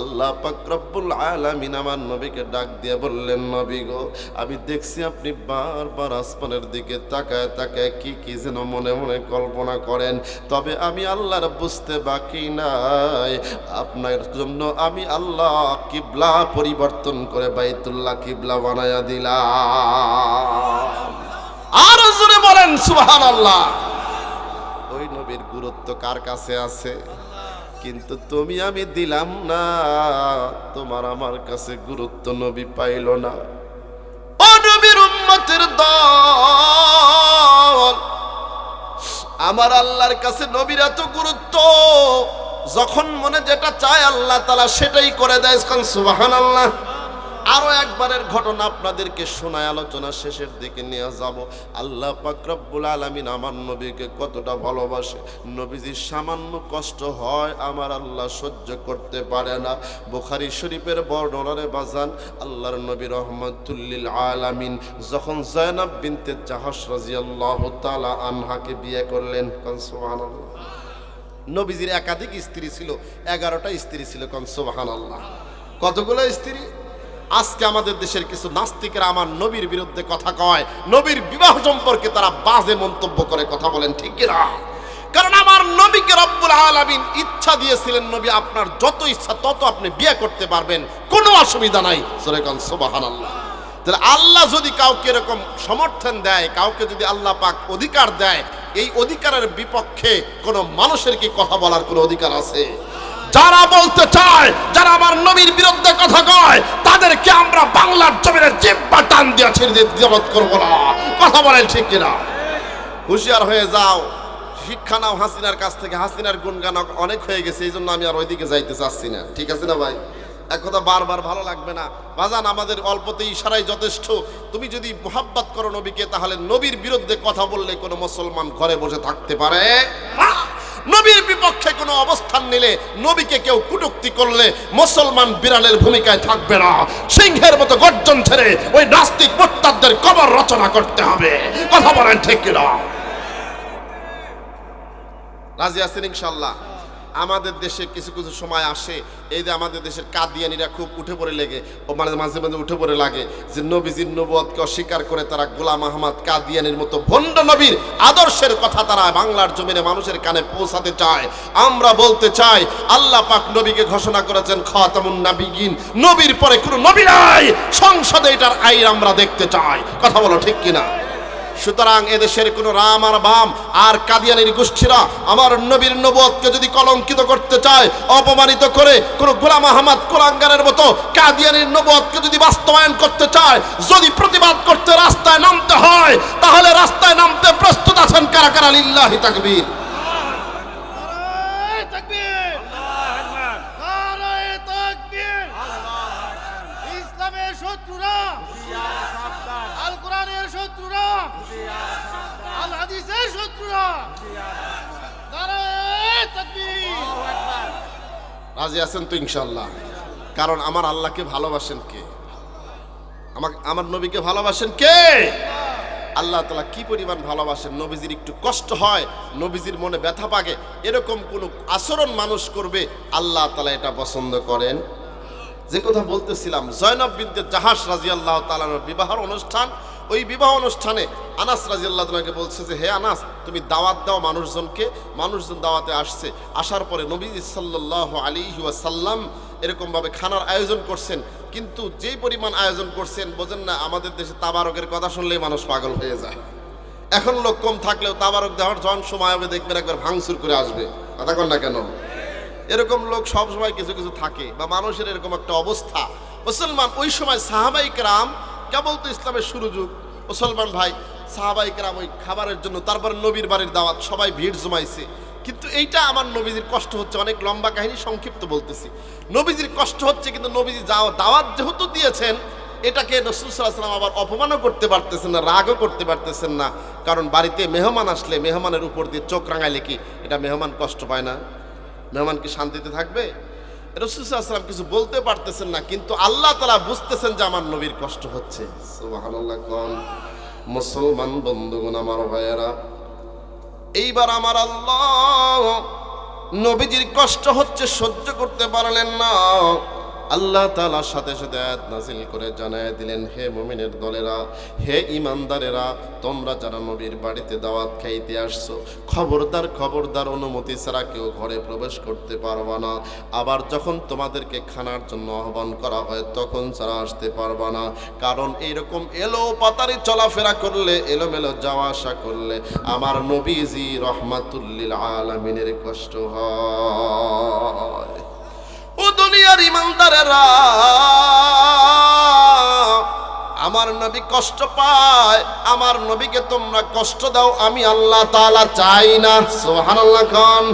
আল্লাহ পাক রব্বুল আলামিন আমার নবীকে ডাক দিয়ে বললেন, নবী গো আমি দেখছি আপনি বারবার আসমানের দিকে তাকায় তাকায় কি কি যেন মনে মনে কল্পনা করেন, তবে আমি আল্লাহর বুঝতে বাকি নাই আপনার জন্য আমি আল্লাহ কিবলা পরিবর্তন করে বাইতুল্লাহ কিবলা বানায়া দিলাম। আর জোরে বলেন সুবহানাল্লাহ। ওই নবীর গুরুত্ব কার কাছে আছে? কিন্তু তুমি আমি দিলাম না, তোমার আমার কাছে গুরুত্ব নবী পাইল না। ও নবীর উম্মতের দল, আমার আল্লাহর কাছে নবীর এত গুরুত্ব, যখন মনে যেটা চায় আল্লাহ তাআলা সেটাই করে দেয়। সুবহানাল্লাহ। আরো একবারের ঘটনা আপনাদেরকে শোনায় আলোচনা শেষের দিকে নিয়ে যাব। আল্লাহ পাক রব্বুল আলামিন আমার নবীকে কতটা ভালোবাসে। নবীজির সামান্য কষ্ট হয় আমার আল্লাহ সহ্য করতে পারে না। বুখারী শরীফের বর্ণনারে বাজান আল্লাহর নবী রহমাতুল লিল আলামিন যখন জয়নাব বিনতে জাহাশ রাদিয়াল্লাহু তাআলা আনহাকে বিয়ে করলেন, সুবহানাল্লাহ। নবীজির একাধিক স্ত্রী ছিল, 11টা স্ত্রী ছিল। সুবহানাল্লাহ। কতগুলো স্ত্রী? আজকে আমাদের দেশের কিছু নাস্তিকেরা আমার নবীর বিরুদ্ধে কথা কয়, নবীর বিবাহ সম্পর্কে তারা বাজে মন্তব্য করে কথা বলেন, ঠিক না? কারণ আমার নবীকে রব্বুল আলামিন ইচ্ছা দিয়েছিলেন, নবী আপনার যত ইচ্ছা তত আপনি বিয়ে করতে পারবেন, কোনো অসুবিধা নাই। জোরে কোন সুবহানাল্লাহ। তাহলে আল্লাহ যদি কাউকে এরকম সমর্থন দেয়, কাউকে যদি আল্লাহ পাক অধিকার দেয়, এই অধিকারের বিপক্ষে কোনো মানুষের কি কথা বলার কোনো অধিকার আছে? যারা বলতে চায়, যারা আমার নবীর বিরুদ্ধে কথা কয়, তাদেরকে আমরা বাংলার জমিনে জিহ্বা টান দিয়ে ছেড়ে দিয়ে জবত করবো না। কথা বলেন ঠিক কিনা? হুঁশিয়ার হয়ে যাও, শিক্ষা নাও হাসিনার কাছ থেকে। হাসিনার গুণগান অনেক হয়ে গেছে, এই জন্য আমি আর ওইদিকে যাইতে চাচ্ছি না। ঠিক আছে না ভাই? এক কথা বারবার ভালো লাগবে না বাজান, আমাদের অল্পতে ইশারাই যথেষ্ট। তুমি যদি মুহাব্বত করো নবীকে, তাহলে নবীর বিরুদ্ধে কথা বললে কোনো মুসলমান ঘরে বসে থাকতে পারে না। নবীর বিপক্ষে কোনো অবস্থান নিলে, নবীকে কেউ কটূক্তি করলে মুসলমান বিড়ালের ভূমিকায় থাকবে না, সিংহের মতো গর্জন ছেড়ে ওই নাস্তিক মুরতাদদের কবর রচনা করতে হবে। কথা বলেন ঠিক কিনা? রাজি আছেন ইনশাআল্লাহ? আমাদের দেশে কিছু কিছু সময় আসে, এই যে আমাদের দেশের কাদিয়ানিরা খুব উঠে পড়ে লেগে, ও মাঝে মাঝে উঠে পড়ে লাগে যে নবীজির নবুয়তকে অস্বীকার করে তারা গোলাম আহমদ কাদিয়ানির মতো ভণ্ড নবীর আদর্শের কথা তারা বাংলার জমিনে মানুষের কানে পৌঁছাতে চায়। আমরা বলতে চাই, আল্লাহ পাক নবীকে ঘোষণা করেছেন খাতামুন নাবিয়িন, নবীর পরে কোনো নবী নাই। সংসদে এটার আইন আমরা দেখতে চাই। কথা বলো ঠিক কিনা? সুতরাং এদেশের কোন রাম আর বাম আর কাদিয়ানির গোষ্ঠীরা আমার নবীর নবুয়তকে যদি কলঙ্কিত করতে চায়, অপমানিত করে কোন গোলাম আহমদ কুলাঙ্গারের মতো কাদিয়ানির নবুয়তকে যদি বাস্তবায়ন করতে চায়, যদি প্রতিবাদ করতে রাস্তায় নামতে হয়, তাহলে রাস্তায় নামতে প্রস্তুত আছেন কারা কারা? লিল্লাহি তাকবীর। ইসলামের শত্রুরা, আল কোরআনের শত্রুরা, আল হাদিসের শত্রুরা, নারায়ে তাকবীর। রাজি আছেন তো ইনশাআল্লাহ? কারণ আমার আল্লাহকে ভালোবাসেন কে? আমার নবীকে ভালোবাসেন কে? আল্লাহ তাআলা কি পরিমাণ ভালোবাসেন। নবীজির একটু কষ্ট হয়, নবীজির মনে ব্যথা পাগে, এরকম কোন আচরণ মানুষ করবে, আল্লাহ তাআলা এটা পছন্দ করেন। যে কথা বলতেছিলাম, জয়নব বিনতে জাহাশ রাদিয়াল্লাহু তাআলার বিবাহের অনুষ্ঠান, ওই বিবাহ অনুষ্ঠানে আনাস রাদিয়াল্লাহু তাআলাকে বলছে যে হে আনাস, তুমি দাওয়াত দাও মানুষজনকে। মানুষজন দাওয়াতে আসছে, আসার পরে নবী সাল্লাল্লাহু আলাইহি ওয়াসাল্লাম এরকমভাবে খানার আয়োজন করছেন। কিন্তু যেই পরিমাণ আয়োজন করছেন, বোঝেন না, আমাদের দেশে তাবারকের কথা শুনলেই মানুষ পাগল হয়ে যায়। এখন লোক কম থাকলেও তাবারক দেওয়ার যখন সময় হবে দেখবেন একবার ভাঙচুর করে আসবে, কথা কন না কেন? এরকম লোক সব সময় কিছু কিছু থাকে, বা মানুষের এরকম একটা অবস্থা। মুসলমান ওই সময় সাহাবাই কেরাম, কেবল তো ইসলামের শুরু যুগ, মুসলমান ভাই, সাহাবাই কেরাম ওই খাবারের জন্য, তারপরে নবীর বাড়ির দাওয়াত, সবাই ভিড় জমাইছে। কিন্তু এইটা আমার নবীজির কষ্ট হচ্ছে, অনেক লম্বা কাহিনী সংক্ষিপ্ত বলতেছি। নবীজির কষ্ট হচ্ছে, কিন্তু নবীজি দাওয়াত যেহেতু দিয়েছেন, এটাকে রাসূল সাল্লাল্লাহু আলাইহি ওয়াসাল্লাম আবার অপমানও করতে পারতেছেন না, রাগও করতে পারতেছেন না। কারণ বাড়িতে মেহমান আসলে মেহমানের উপর দিয়ে চোখ রাঙাইলে কি এটা মেহমান কষ্ট পায় না? মেহমান কি শান্তিতে থাকবে? রাসূল সাল্লাল্লাহু আলাইহি ওয়াসাল্লাম কিছু বলতে পারতেছেন না, কিন্তু আল্লাহ তাআলা বুঝতেছেন যে আমার নবীর কষ্ট হচ্ছে। সুবহানাল্লাহ। কোন মুসলমান বন্ধুগণ, আমার ভাইয়েরা, এইবার আমার আল্লাহ নবীজির কষ্ট হচ্ছে, সহ্য করতে পারলেন না। আল্লাহ তাআলার সাথে সাথে আয়াত নাযিল করে জানায় দিলেন, হে মুমিনের দলেরা, হে ঈমানদারেরা, তোমরা যারা নবীর বাড়িতে দাওয়াত খাইতে আসছো, খবরদার খবরদার, অনুমতি ছাড়া কেউ ঘরে প্রবেশ করতে পারবা না। আবার যখন তোমাদেরকে খানার জন্য আহ্বান করা হয়, তখন ছাড়া আসতে পারবা না। কারণ এইরকম এলো পাতারি চলাফেরা করলে, এলোমেলো যাওয়া আসা করলে আমার নবীজি রহমাতুল লিল আলামিনের কষ্ট হয়। ও দুনিয়ার ঈমানদারেরা, আমার নবী কষ্ট পায়, আমার নবীকে তোমরা কষ্ট দাও, আমি আল্লাহ তাআলা চাই না। সুবহানাল্লাহ। খান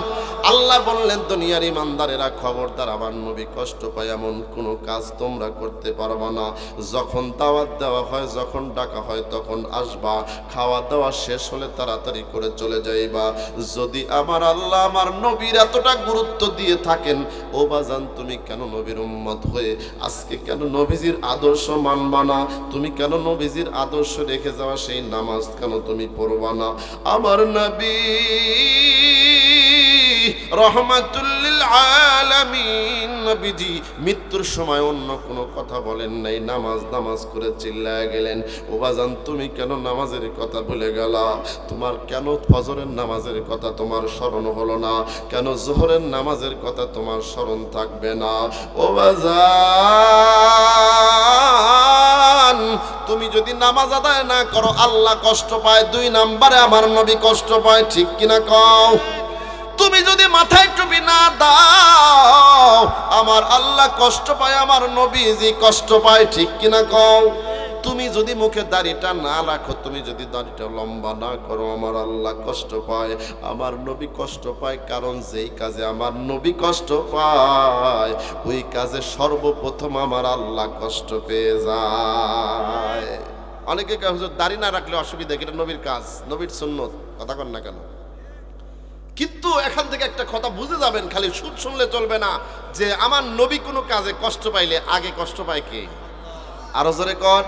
আল্লাহ বললেন, দুনিয়ার ঈমানদারেরা, খবরদার, আমার নবী কষ্ট পায় এমন কোনো কাজ তোমরা করতে পারবা না। যখন দাওয়াত দেওয়া হয়, যখন ডাকা হয়, তখন আসবা। খাওয়া দাওয়া শেষ হলে তাড়াতাড়ি করে চলে যাইবা। যদি আমার আল্লাহ আমার নবীর এতটা গুরুত্ব দিয়ে থাকেন, ও বাজান, তুমি কেন নবীর উম্মত হয়ে আজকে কেন নবীজির আদর্শ মানবা না? তুমি কেন নবীজির আদর্শ রেখে যাওয়া সেই নামাজ কেন তুমি পড়বা না? আমার নবী রহমাতুল লিল আলামিন নবীজি মৃত্যুর সময় অন্য কোনো কথা বলেন নাই, নামাজ করে চিল্লায় গেলেন। ও বাজান, তুমি কেন নামাজের কথা ভুলে গেলা? তোমার কেন ফজরের নামাজের কথা তোমার স্মরণ হলো না? কেন যোহরের নামাজের কথা তোমার স্মরণ থাকবে না? ও বাজান, তুমি যদি নামাজ আদায় না করো, আল্লাহ কষ্ট পায়, 2 নম্বরে আমার নবী কষ্ট পায়, ঠিক কিনা কও? তুমি যদি মাথায় টুপি না দাও, আমার আল্লাহ কষ্ট পায়, আমার নবীজি কষ্ট পায়, ঠিক কিনা কও? তুমি যদি মুখে দাড়িটা না রাখো, তুমি যদি দাড়িটা লম্বা না করো, আমার আল্লাহ কষ্ট পায়, আমার নবী কষ্ট পায়। কারণ যেই কাজে আমার নবী কষ্ট পায়, ওই কাজে সর্বপ্রথম আমার আল্লাহ কষ্ট পেয়ে যায়। অনেকে কয়, হুজুর, দাড়ি না রাখলে অসুবিধা, এটা নবীর কাজ, নবীর সুন্নত, কথা কন না কেন? কিন্তু এখান থেকে একটা কথা বুঝে যাবেন, খালি সুদ শুনলে চলবে না, যে আমার নবী কোনো কাজে কষ্ট পাইলে আগে কষ্ট পায় কে? আরো জোরে কর।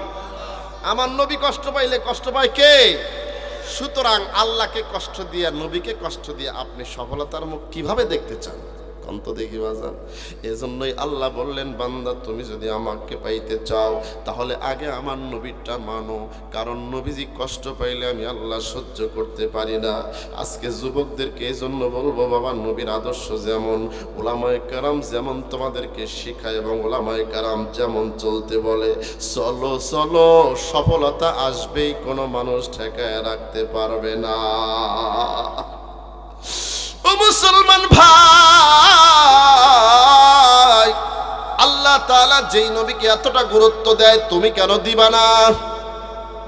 আমার নবী কষ্ট পাইলে কষ্ট পায় কে? সুতরাং আল্লাহকে কষ্ট দিয়ে, নবীকে কষ্ট দিয়ে আপনি সফলতার মুখ কিভাবে দেখতে চান? কন্ত দেখি বাজান। এজন্যই আল্লাহ বললেন, বান্দা, তুমি যদি আমাকে পাইতে চাও, তাহলে আগে আমার নবীরটা মানো। কারণ নবীজি কষ্ট পাইলে আমি আল্লাহ সহ্য করতে পারি না। আজকে যুবকদেরকে এই জন্য বলবো, বাবা, নবীর আদর্শ যেমন, ওলামায়ে কেরাম যেমন তোমাদেরকে শেখায় এবং ওলামায়ে কেরাম যেমন চলতে বলে, চলো চলো, সফলতা আসবেই, কোনো মানুষ ঠেকায় রাখতে পারবে না। ও মুসলমান ভাই, আল্লাহ তাআলা যেই নবীকে এতটা গুরুত্ব দেয়, তুমি কেন দিবা না?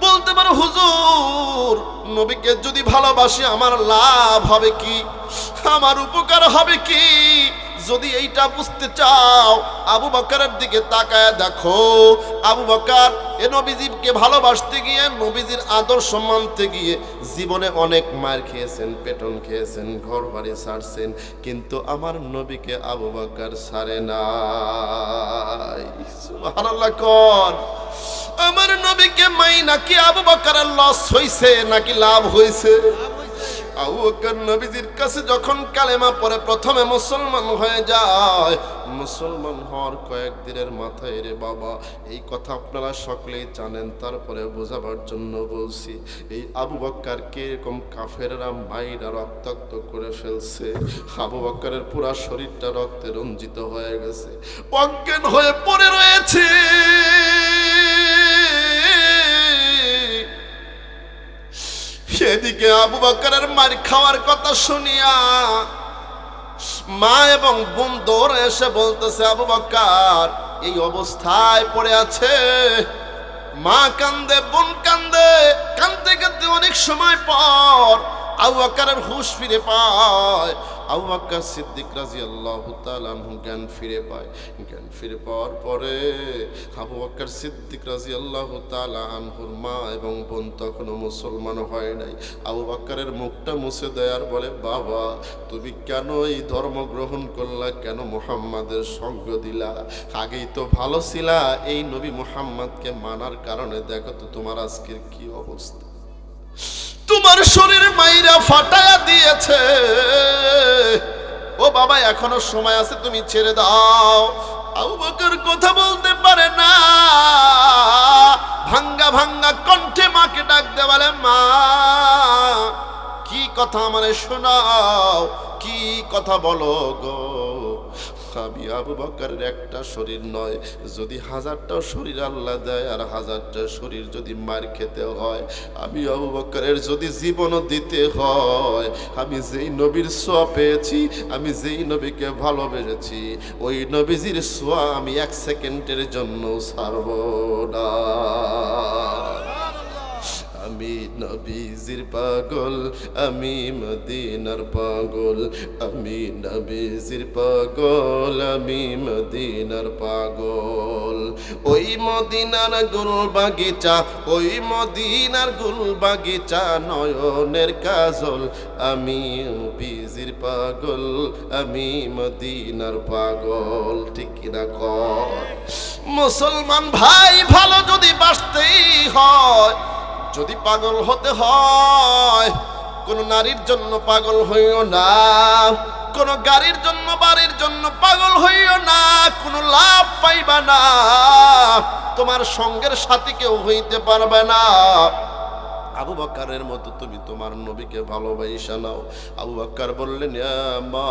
বলতে পারো, হুজুর, নবীকে যদি ভালোবাসি আমার লাভ হবে কি, আমার উপকার হবে কি? যদি এইটা বুঝতে চাও, আবু বকরের দিকে তাকায় দেখো। আবু বকর এ নবীজিকে ভালোবাসতে গিয়ে, নবীজির আদর্শ মানতে গিয়ে জীবনে অনেক মার খেয়েছেন, পেটন খেয়েছেন, ঘর বাড়ি ছাড়ছেন, কিন্তু আমার নবীকে আবু বকর ছাড়ে নাই। সুবহানাল্লাহ। কর, আমার নবীকে মাই নাকি আবু বকরের লস হইছে নাকি লাভ হইছে? আবু বকর নবীজির কাছে যখন কালেমা পড়ে প্রথমে মুসলমান হয়ে যায়, মুসলমান হওয়ার কয়েকদিনের মাথায় রে বাবা, এই কথা আপনারা সকলেই জানেন, তারপরে বোঝাবার জন্য বলছি, এই আবু বকর কিরকম কাফেররা মাইরা রক্তাক্ত করে ফেলছে। আবু বকরের পুরা শরীরটা রক্তে রঞ্জিত হয়ে গেছে, অজ্ঞান হয়ে পড়ে রয়েছে। সেদিকে আবু বকরের মার খাওয়ার কথা শুনিয়া মা এবং বোন দৌড়ে এসে বলতেছে, আবু বকর এই অবস্থায় পড়ে আছে। মা কান্দে, বোন কান্দে, কান্দতে কান্দতে অনেক সময় পর আবু বকরের হুঁশ ফিরে পায়। আবু বকর সিদ্দিক রাদিয়াল্লাহু তাআলা আনহু জ্ঞান ফিরে পায়। জ্ঞান ফিরে পাওয়ার পরে আবু বকর সিদ্দিক রাদিয়াল্লাহু তাআলা আনহুর মা এবং বোন তখনও মুসলমান হয় নাই। আবু বকরের মুখটা মুছে দেয় আর বলে, বাবা তুমি কেন এই ধর্ম গ্রহণ করলা, কেন মুহাম্মাদের সঙ্গ দিলা? আগেই তো ভালো ছিলা, এই নবী মুহাম্মদকে মানার কারণে দেখো তো তোমার আজকের কি অবস্থা। তোমার শরীর মাইরা ফাটায়া দিয়েছে। ও বাবা এখনো সময় আছে, তুমি ছেড়ে দাও। আবু বকর কথা বলতে পারে না, ভাঙ্গা ভাঙ্গা কণ্ঠে মাকে ডাক দে, বলে মা কি কথা আমারে শোনাও, কি কথা বলো গো। আমি আবু বকরের একটা শরীর নয়, যদি 1000টা শরীর আল্লাহ দেয় আর 1000টা শরীর যদি মার খেতে হয়, আমি আবু বকরের যদি জীবনও দিতে হয়, আমি যেই নবীর ছোঁয়া পেয়েছি, আমি যেই নবীকে ভালোবেসেছি, ওই নবীজির ছোঁয়া আমি 1 সেকেন্ডের জন্য ছাড়ব না। আমি নবীজির পাগল, আমি মদিনার পাগল, আমি নবীজির পাগল, আমি মদিনার পাগল। ওই মদিনার গুল বাগিচা, ওই মদিনার গুল বাগিচা নয়নের কাজল, আমি নবীজির পাগল, আমি মদিনার পাগল। ঠিক কিনা কর মুসলমান ভাই? ভালো যদি বাঁচতেই হয়, যদি পাগল হতে হয়, কোন নারীর জন্য পাগল হইও না, কোন গাড়ির জন্য বাড়ির জন্য পাগল হইও না, কোনো লাভ পাইবা না, তোমার সঙ্গের সাথী কেউ হইতে পারবে না। আবু বকরের মতো তুমি তোমার নবীকে ভালোবাসা নাও। আবু বকর বললেন, ইয়া মা,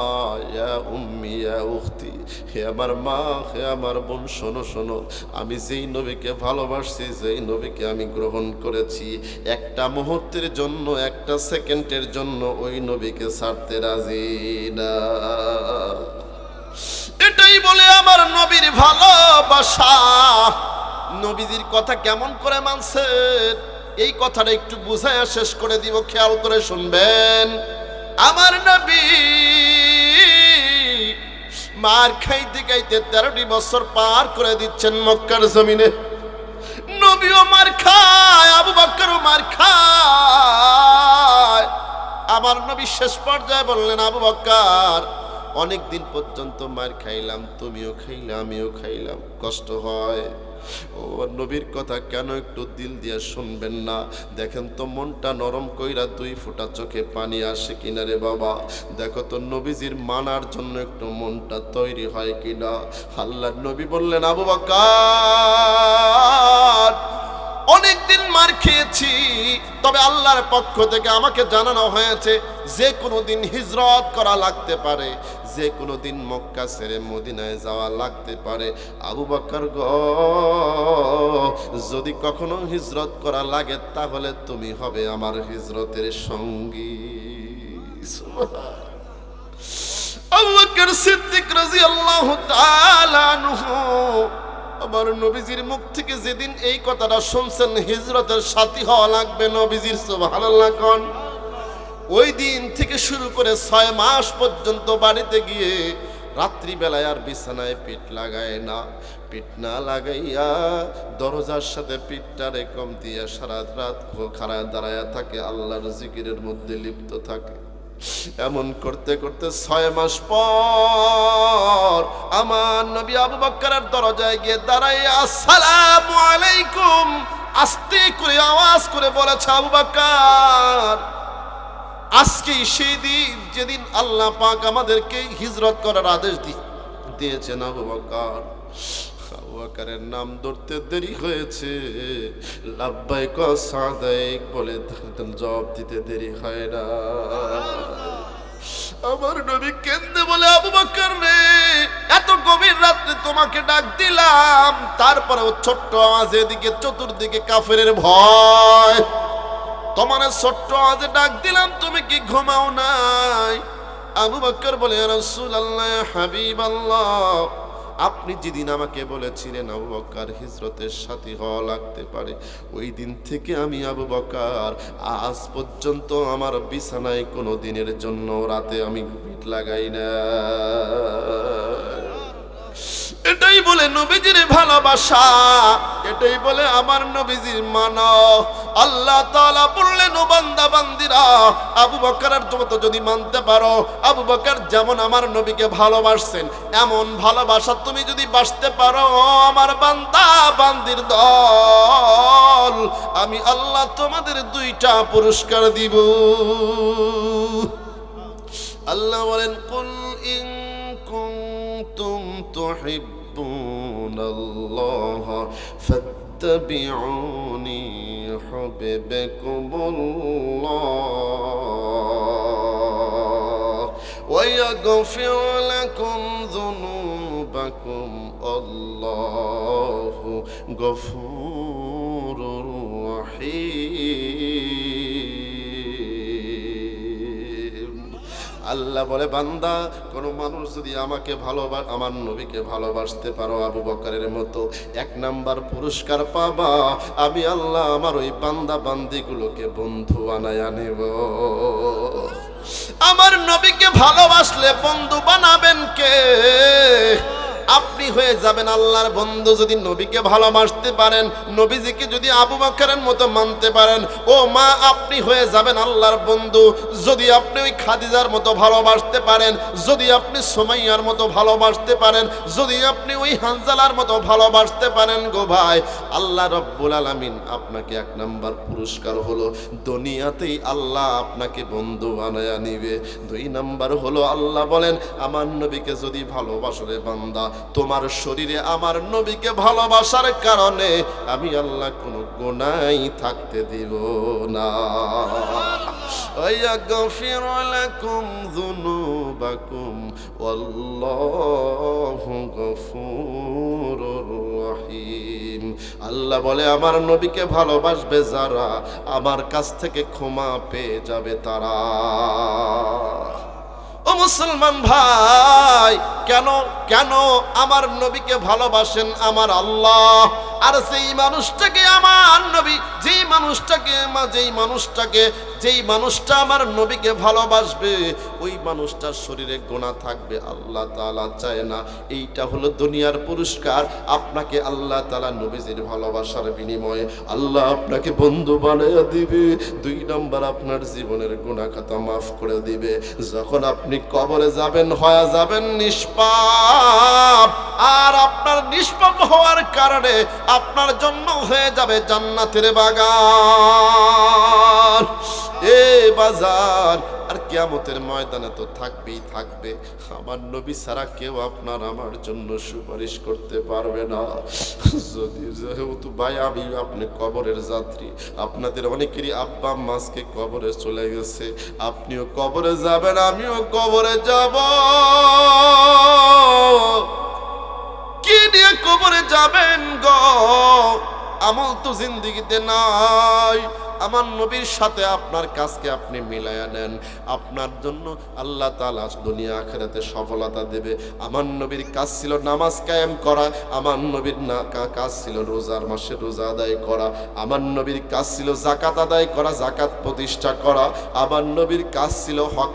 ইয়া উম্মি, ইয়া উখতি, হে আমার মা, হে আমার বোন, শোনো শোনো, আমি যেই নবীকে ভালোবাসছি, যেই নবীকে আমি গ্রহণ করেছি, একটা মুহূর্তের জন্য, একটা সেকেন্ডের জন্য ওই নবীকে ছাড়তে রাজি না। এটাই বলে আমার নবীর ভালোবাসা। নবীজির কথা কেমন করে মানছেন, এই কথাটা একটু বুঝাইয়া শেষ করে দিব, খেয়াল করে শুনবেন। আমার নবী মার খাইতে খাইতে 13টি বছর পার করে দিচ্ছেন মক্কার জমিনে। নবীও মার খায়, আবু বকরও মার খায়। আমার নবী শেষ পর্যায়ে বললেন, আবু বকর অনেক দিন পর্যন্ত মার খাইলাম, তুমিও খাইলাম, আমিও খাইলাম, কষ্ট হয়। ও নবীর কথা কেন একটু দিল দিয়ে শুনবেন না? দেখেন তো মনটা নরম কইরা 2 ফোঁটা চোখে পানি আসে কিনা রে বাবা। দেখো তো নবীজির মানার জন্য একটু মনটা তৈরি হয় কিনা। আল্লাহর নবী বললেন, আবু বকর অনেকদিন মার খেয়েছি, তবে আল্লাহর পক্ষ থেকে আমাকে জানানো হয়েছে যে কোনো দিন হিজরত করা লাগতে পারে, যে কোনো দিন মক্কা ছেড়ে মদিনায় যাওয়া লাগতে পারে। আবু বকর গো, যদি কখনো হিজরত করা লাগে তাহলে তুমি হবে আমার হিজরতের সঙ্গী। আবু বকর সিদ্দিক রাদিয়াল্লাহু তাআলা আনহু আমার নবীজির মুখ থেকে যেদিন এই কথাটা শুনছেন, হিজরতের সাথী হওয়া লাগবে নবীজির, সুবহানাল্লাহ কোন, ওই দিন থেকে শুরু করে 6 মাস পর্যন্ত বাড়িতে গিয়ে রাত্রিবেলায় আর বিছানায় পিঠ লাগায় না। পিঠ না লাগাইয়া দরজার সাথে পিঠটা রেকম দিয়ে সারা রাত খাড়ায় দাঁড়ায় থাকে, আল্লাহর জিকিরের মধ্যে লিপ্ত থাকে। এমন করতে করতে 6 মাস পর আমার নবী আবু বকরের দরজায় গিয়ে দাঁড়াইয়া আসসালামু আলাইকুম আস্তে করে আওয়াজ করে বলেছে, আবু বকর আজকে সেই দিন যেদিন আল্লাহ পাক আমাদেরকে হিজরত করার আদেশ দিয়েছেন। আবু বকরের নাম ধরতে দেরি হয়েছে, লাব্বাইক ওয়া সাদাইক বলে জবাব দিতে দেরি হয় না। আমার নবী কেন্দে বলে, আবু বকর রে, এত গভীর রাত্রে তোমাকে ডাক দিলাম, তারপরেও ছোট্ট আওয়াজে এদিকে চতুর্দিকে কাফেরের ভয়, তোমার ছোট্ট আওয়াজে ডাক দিলাম, তুমি কি ঘুমাও নাই? আবু বকর বলে, ইয়া রাসূলুল্লাহ, ইয়া হাবিবাল্লাহ, আপনি যেদিন আমাকে বলেছিলেন আবু বকর হিজরতের সাথী হওয়া লাগতে পারে, ওই দিন থেকে আমি আবু বকর আজ পর্যন্ত আমার বিছানায় কোনো দিনের জন্য রাতে আমি পিঠ লাগাই না। এটাই বলে নবীজির ভালোবাসা, এটাই বলে আমার নবীজির মানা। আল্লাহ তাআলা বললেন, ও বান্দা বান্দিরা, আবু বকরের মতো যদি মানতে পারো, আবু বকর যেমন আমার নবীকে ভালোবাসছেন, এমন ভালোবাসা তুমি যদি বাসতে পারো, আমার বান্দা বান্দির দল, আমি আল্লাহ তোমাদের 2টা পুরস্কার দিব। আল্লাহ বলেন, কুল ইন কুনতুম তুহিব্বুনাল্লাহ ফাত্তাবিউনি ইউহিব্বুকুমুল্লাহ ওয়া ইয়াগফির লাকুম যুনুবাকুম আল্লাহু গফুরুর রহিম। আল্লাহ বলে, বান্দা, কোন মানুষ যদি আমাকে আমার নবীকে ভালোবাসতে পারো আবু বকরের মতো, 1 নাম্বার পুরস্কার পাবা, আমি আল্লাহ আমার ওই বান্দা বান্দিগুলোকে বন্ধু বানায়া নেব। আমার নবীকে ভালোবাসলে বন্ধু বানাবেন কে? আপনি হয়ে যাবেন আল্লাহর বন্ধু যদি নবীকে ভালোবাসতে পারেন, নবীজিকে যদি আবু বকরের মতো মানতে পারেন। ও মা, আপনি হয়ে যাবেন আল্লাহর বন্ধু যদি আপনি ওই খাদিজার মতো ভালোবাসতে পারেন, যদি আপনি সুমাইয়ার মতো ভালোবাসতে পারেন, যদি আপনি ওই হানজালার মতো ভালোবাসতে পারেন। গো ভাই, আল্লাহ রব্বুল আলামিন আপনাকে 1 নাম্বার পুরস্কার হলো দুনিয়াতেই আল্লাহ আপনাকে বন্ধু বানায়া নিবে। 2 নাম্বার হলো আল্লাহ বলেন, আমার নবীকে যদি ভালোবাসলে বান্দা, তোমার শরীরে আমার নবীকে ভালোবাসার কারণে আমি আল্লাহ কোনো গুনাহ থাকতে দিব না। ওয়াগফির লাকুম যুনুবাকুম ওয়াল্লাহু গফুরুর রহিম। আল্লাহ বলে, আমার নবীকে ভালোবাসবে যারা, আমার কাছ থেকে ক্ষমা পেয়ে যাবে তারা। ও মুসলমান ভাই, কেন কেন আমার নবীকে ভালোবাসেন আমার আল্লাহ? আর সেই মানুষটাকে আমার নবী, যেই মানুষটা আমার নবীকে ভালোবাসবে, ওই মানুষটার শরীরে গুনাহ থাকবে, আল্লাহ তাআলা চায় না। এইটা হলো দুনিয়ার পুরস্কার। আপনাকে আল্লাহ তাআলা নবীজির ভালোবাসার বিনিময়ে আল্লাহ আপনাকে বন্ধু বানায়া দিবে। 2 নাম্বার, আপনার জীবনের গুনাহ খাতা মাফ করে দিবে। যখন আপনি কবরে যাবেন, হয়ে যাবেন নিষ্পাপ, আর আপনার নিষ্পাপ হওয়ার কারণে আপনার জন্য হয়ে যাবে জান্নাতের বাগান। এ বাজার, আর কিয়ামতের ময়দানে তো থাকবেই থাকবে। আমার নবী ছাড়া কেউ আপনার আমার জন্য সুপারিশ করতে পারবে না। যেহেতু ভাই আমি আপনি কবরের যাত্রী, আপনাদের অনেকেরই আব্বা আম্মা আজকে কবরে চলে গেছে, আপনিও কবরে যাবেন, আমিও কবরে যাব। কি নিয়ে কবরে যাবেন গো? আমল তো জিন্দেগিতে নাই। আমার নবীর সাথে আপনার কাজকে আপনি মিলায়া নেন, আপনার জন্য আল্লাহ তাআলা দুনিয়া আখিরাতে সফলতা দেবে। আমার নবীর কাজ ছিল নামাজ কায়েম করা, আমার নবীর কাজ ছিল রোজার মাসে রোজা আদায় করা, আমার নবীর কাজ ছিল যাকাত আদায় করা, যাকাত প্রতিষ্ঠা করা, আমার নবীর কাজ ছিল হক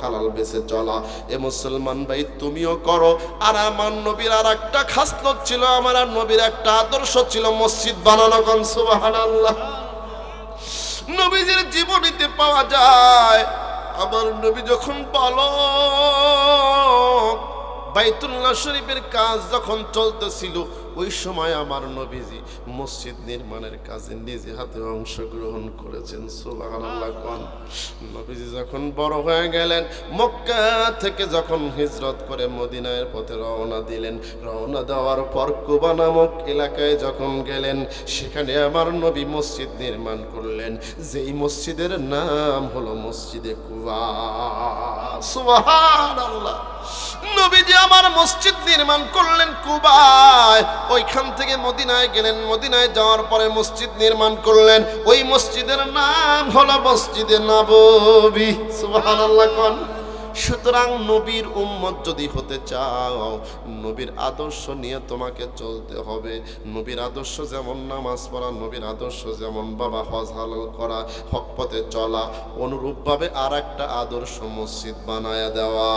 হালাল বেঁচে চলা। এ মুসলমান ভাই, তুমিও করো। আর আমার নবীর আর একটা খাসলত ছিল, আমার নবীর একটা আদর্শ ছিল মসজিদ বানানো। কোন সুবহানাল্লাহ। নবীজির জীবনীতে পাওয়া যায়, আমার নবী যখন বালক বাইতুল্লাহ শরীফের কাজ যখন চলতেছিল ওই সময় আমার নবীজি মসজিদ নির্মাণের কাজে নিজে হাতে অংশগ্রহণ করেছেন। সুবহানাল্লাহ। কোন নবীজি যখন বড় হয়ে গেলেন, মক্কা থেকে যখন হিজরত করে মদিনার পথে রওনা দিলেন, রওনা দেওয়ার পর কুবা নামক এলাকায় যখন গেলেন, সেখানে আমার নবী মসজিদ নির্মাণ করলেন, যেই মসজিদের নাম হলো মসজিদে কুবা। সুবহানাল্লাহ। নবীজি আমার মসজিদ নির্মাণ করলেন কুবায়, ওইখান থেকে মদিনায় গেলেন, মদিনায় যাওয়ার পরে মসজিদ নির্মাণ করলেন, ওই মসজিদের নাম হলো মসজিদে নববী। সুবহানাল্লাহ। কোন সুতরাং নবীর উম্মত যদি হতে চাও, নবীর আদর্শ নিয়ে তোমাকে চলতে হবে। নবীর আদর্শ যেমন নামাজ পড়া, নবীর আদর্শ যেমন বাবা হজ হালাল করা, হক পথে চলা, অনুরূপভাবে আর একটা আদর্শ মসজিদ বানায়া দেওয়া।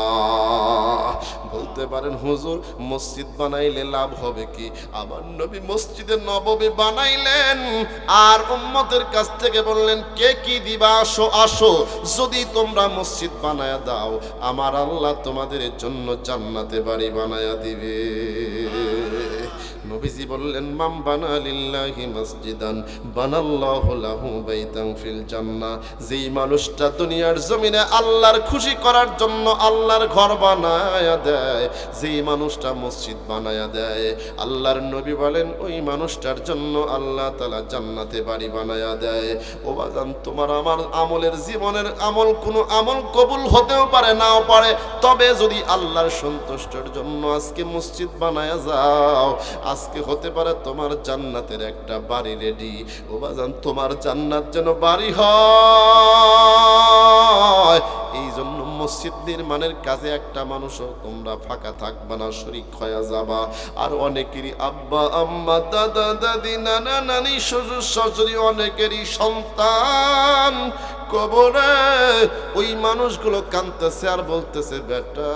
বলতে পারেন হুজুর মসজিদ বানাইলে লাভ হবে কি? আমার নবী মসজিদে নববী বানাইলেন আর উম্মতের কাছ থেকে বললেন, কে কি দিবা আসো আসো, যদি তোমরা মসজিদ বানায়া দাও আমার আল্লাহ তোমাদের জন্য জান্নাতে বাড়ি বানায়া দিবে। নবীজি বললেন, মাম বানা লিল্লাহি মসজিদান বানাল্লাহু লাহু বাইতান ফিল জান্নাহ। যেই মানুষটা দুনিয়ার জমিনে আল্লাহর খুশি করার জন্য আল্লাহর ঘর বানায়া দেয়, যেই মানুষটা মসজিদ বানায়া দেয়, আল্লাহর নবী বলেন ওই মানুষটার জন্য আল্লাহ তাআলা জান্নাতে বাড়ি বানায়া দেয়। ও বাজান, তোমার আমার আমলের জীবনের আমল কোনো আমল কবুল হতেও পারে নাও পারে, তবে যদি আল্লাহর সন্তুষ্টির জন্য আজকে মসজিদ বানায়া যাও, আজকে হতে পারে তোমার জান্নাতের একটা বাড়ি রেডি। ও বাজান, তোমার জান্নাত যেন বাড়ি হয়, এই জন্য মসজিদ নির্মাণের কাজে একটা মানুষও তোমরা ফাঁকা থাকবা না, শরীক হয়ে যাবা। আর অনেকেরই আব্বা আম্মা দাদা দাদি নানা নানি শ্বশুর শাশুড়ি, অনেকেরই সন্তান কবরে, ওই মানুষগুলো কাঁদতেছে আর বলতেছে, বেটা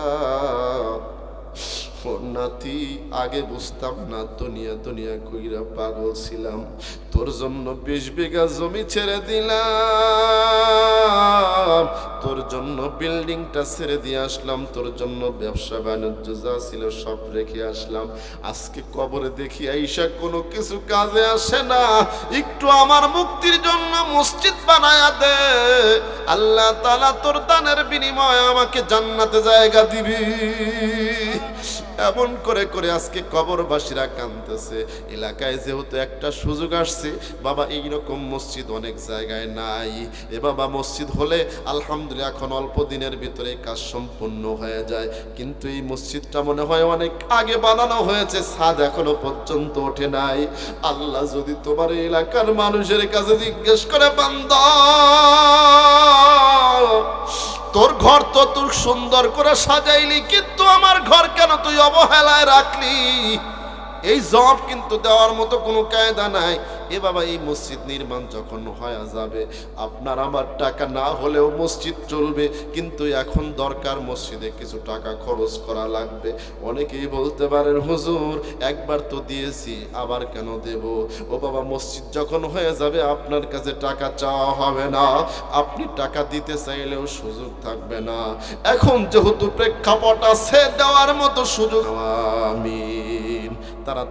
নাতি আগে বুঝতাম না, দুনিয়া দুনিয়া কইরা পাগল ছিলাম, তোর জন্য 20 বিঘা জমি ছেড়ে দিলাম, তোর জন্য বিল্ডিংটা ছেড়ে দিয়ে আসলাম, তোর জন্য ব্যবসা বাণিজ্য যা ছিল সব রেখে আসলাম, আজকে কবরে দেখি আইসা কোনো কিছু কাজে আসে না, একটু আমার মুক্তির জন্য মসজিদ বানায়া দে, আল্লাহ তাআলা তোর দানের বিনিময়ে আমাকে জান্নাতে জায়গা দিবি। এমন করে করে আজকে কবরবাসীরা কাঁদতেছে। এলাকায় যেহেতু একটা সুযোগ আসছে, বাবা এইরকম মসজিদ অনেক জায়গায় নাই, এ বাবা মসজিদ হলে আলহামদুলিল্লাহ এখন অল্প দিনের ভিতরে কাজ সম্পূর্ণ হয়ে যায়, কিন্তু এই মসজিদটা মনে হয় অনেক আগে বানানো হয়েছে, ছাদ এখনো পর্যন্ত ওঠে নাই। আল্লাহ যদি তোমার এলাকার মানুষের কাছে জিজ্ঞেস করে, বান্দা তোর ঘর তো তুই সুন্দর করে সাজাইলি, কিন্তু আমার ঘর কেন তুই অবহেলায় রাখলি, এই জবাব কিন্তু দেওয়ার মতো কোনো কায়দা নাই। এ বাবা, এই মসজিদ নির্মাণ যখন হয়ে যাবে, আপনার আমার টাকা না হলেও মসজিদ চলবে, কিন্তু এখন দরকার মসজিদে কিছু টাকা খরচ করা লাগবে। অনেকেই বলতে পারেন, হুজুর একবার তো দিয়েছি আবার কেন দেব? ও বাবা, মসজিদ যখন হয়ে যাবে আপনার কাছে টাকা চাওয়া হবে না, আপনি টাকা দিতে চাইলেও সুযোগ থাকবে না। এখন যেহেতু প্রেক্ষাপট আছে, দেওয়ার মতো সুযোগ। আমিন। তারা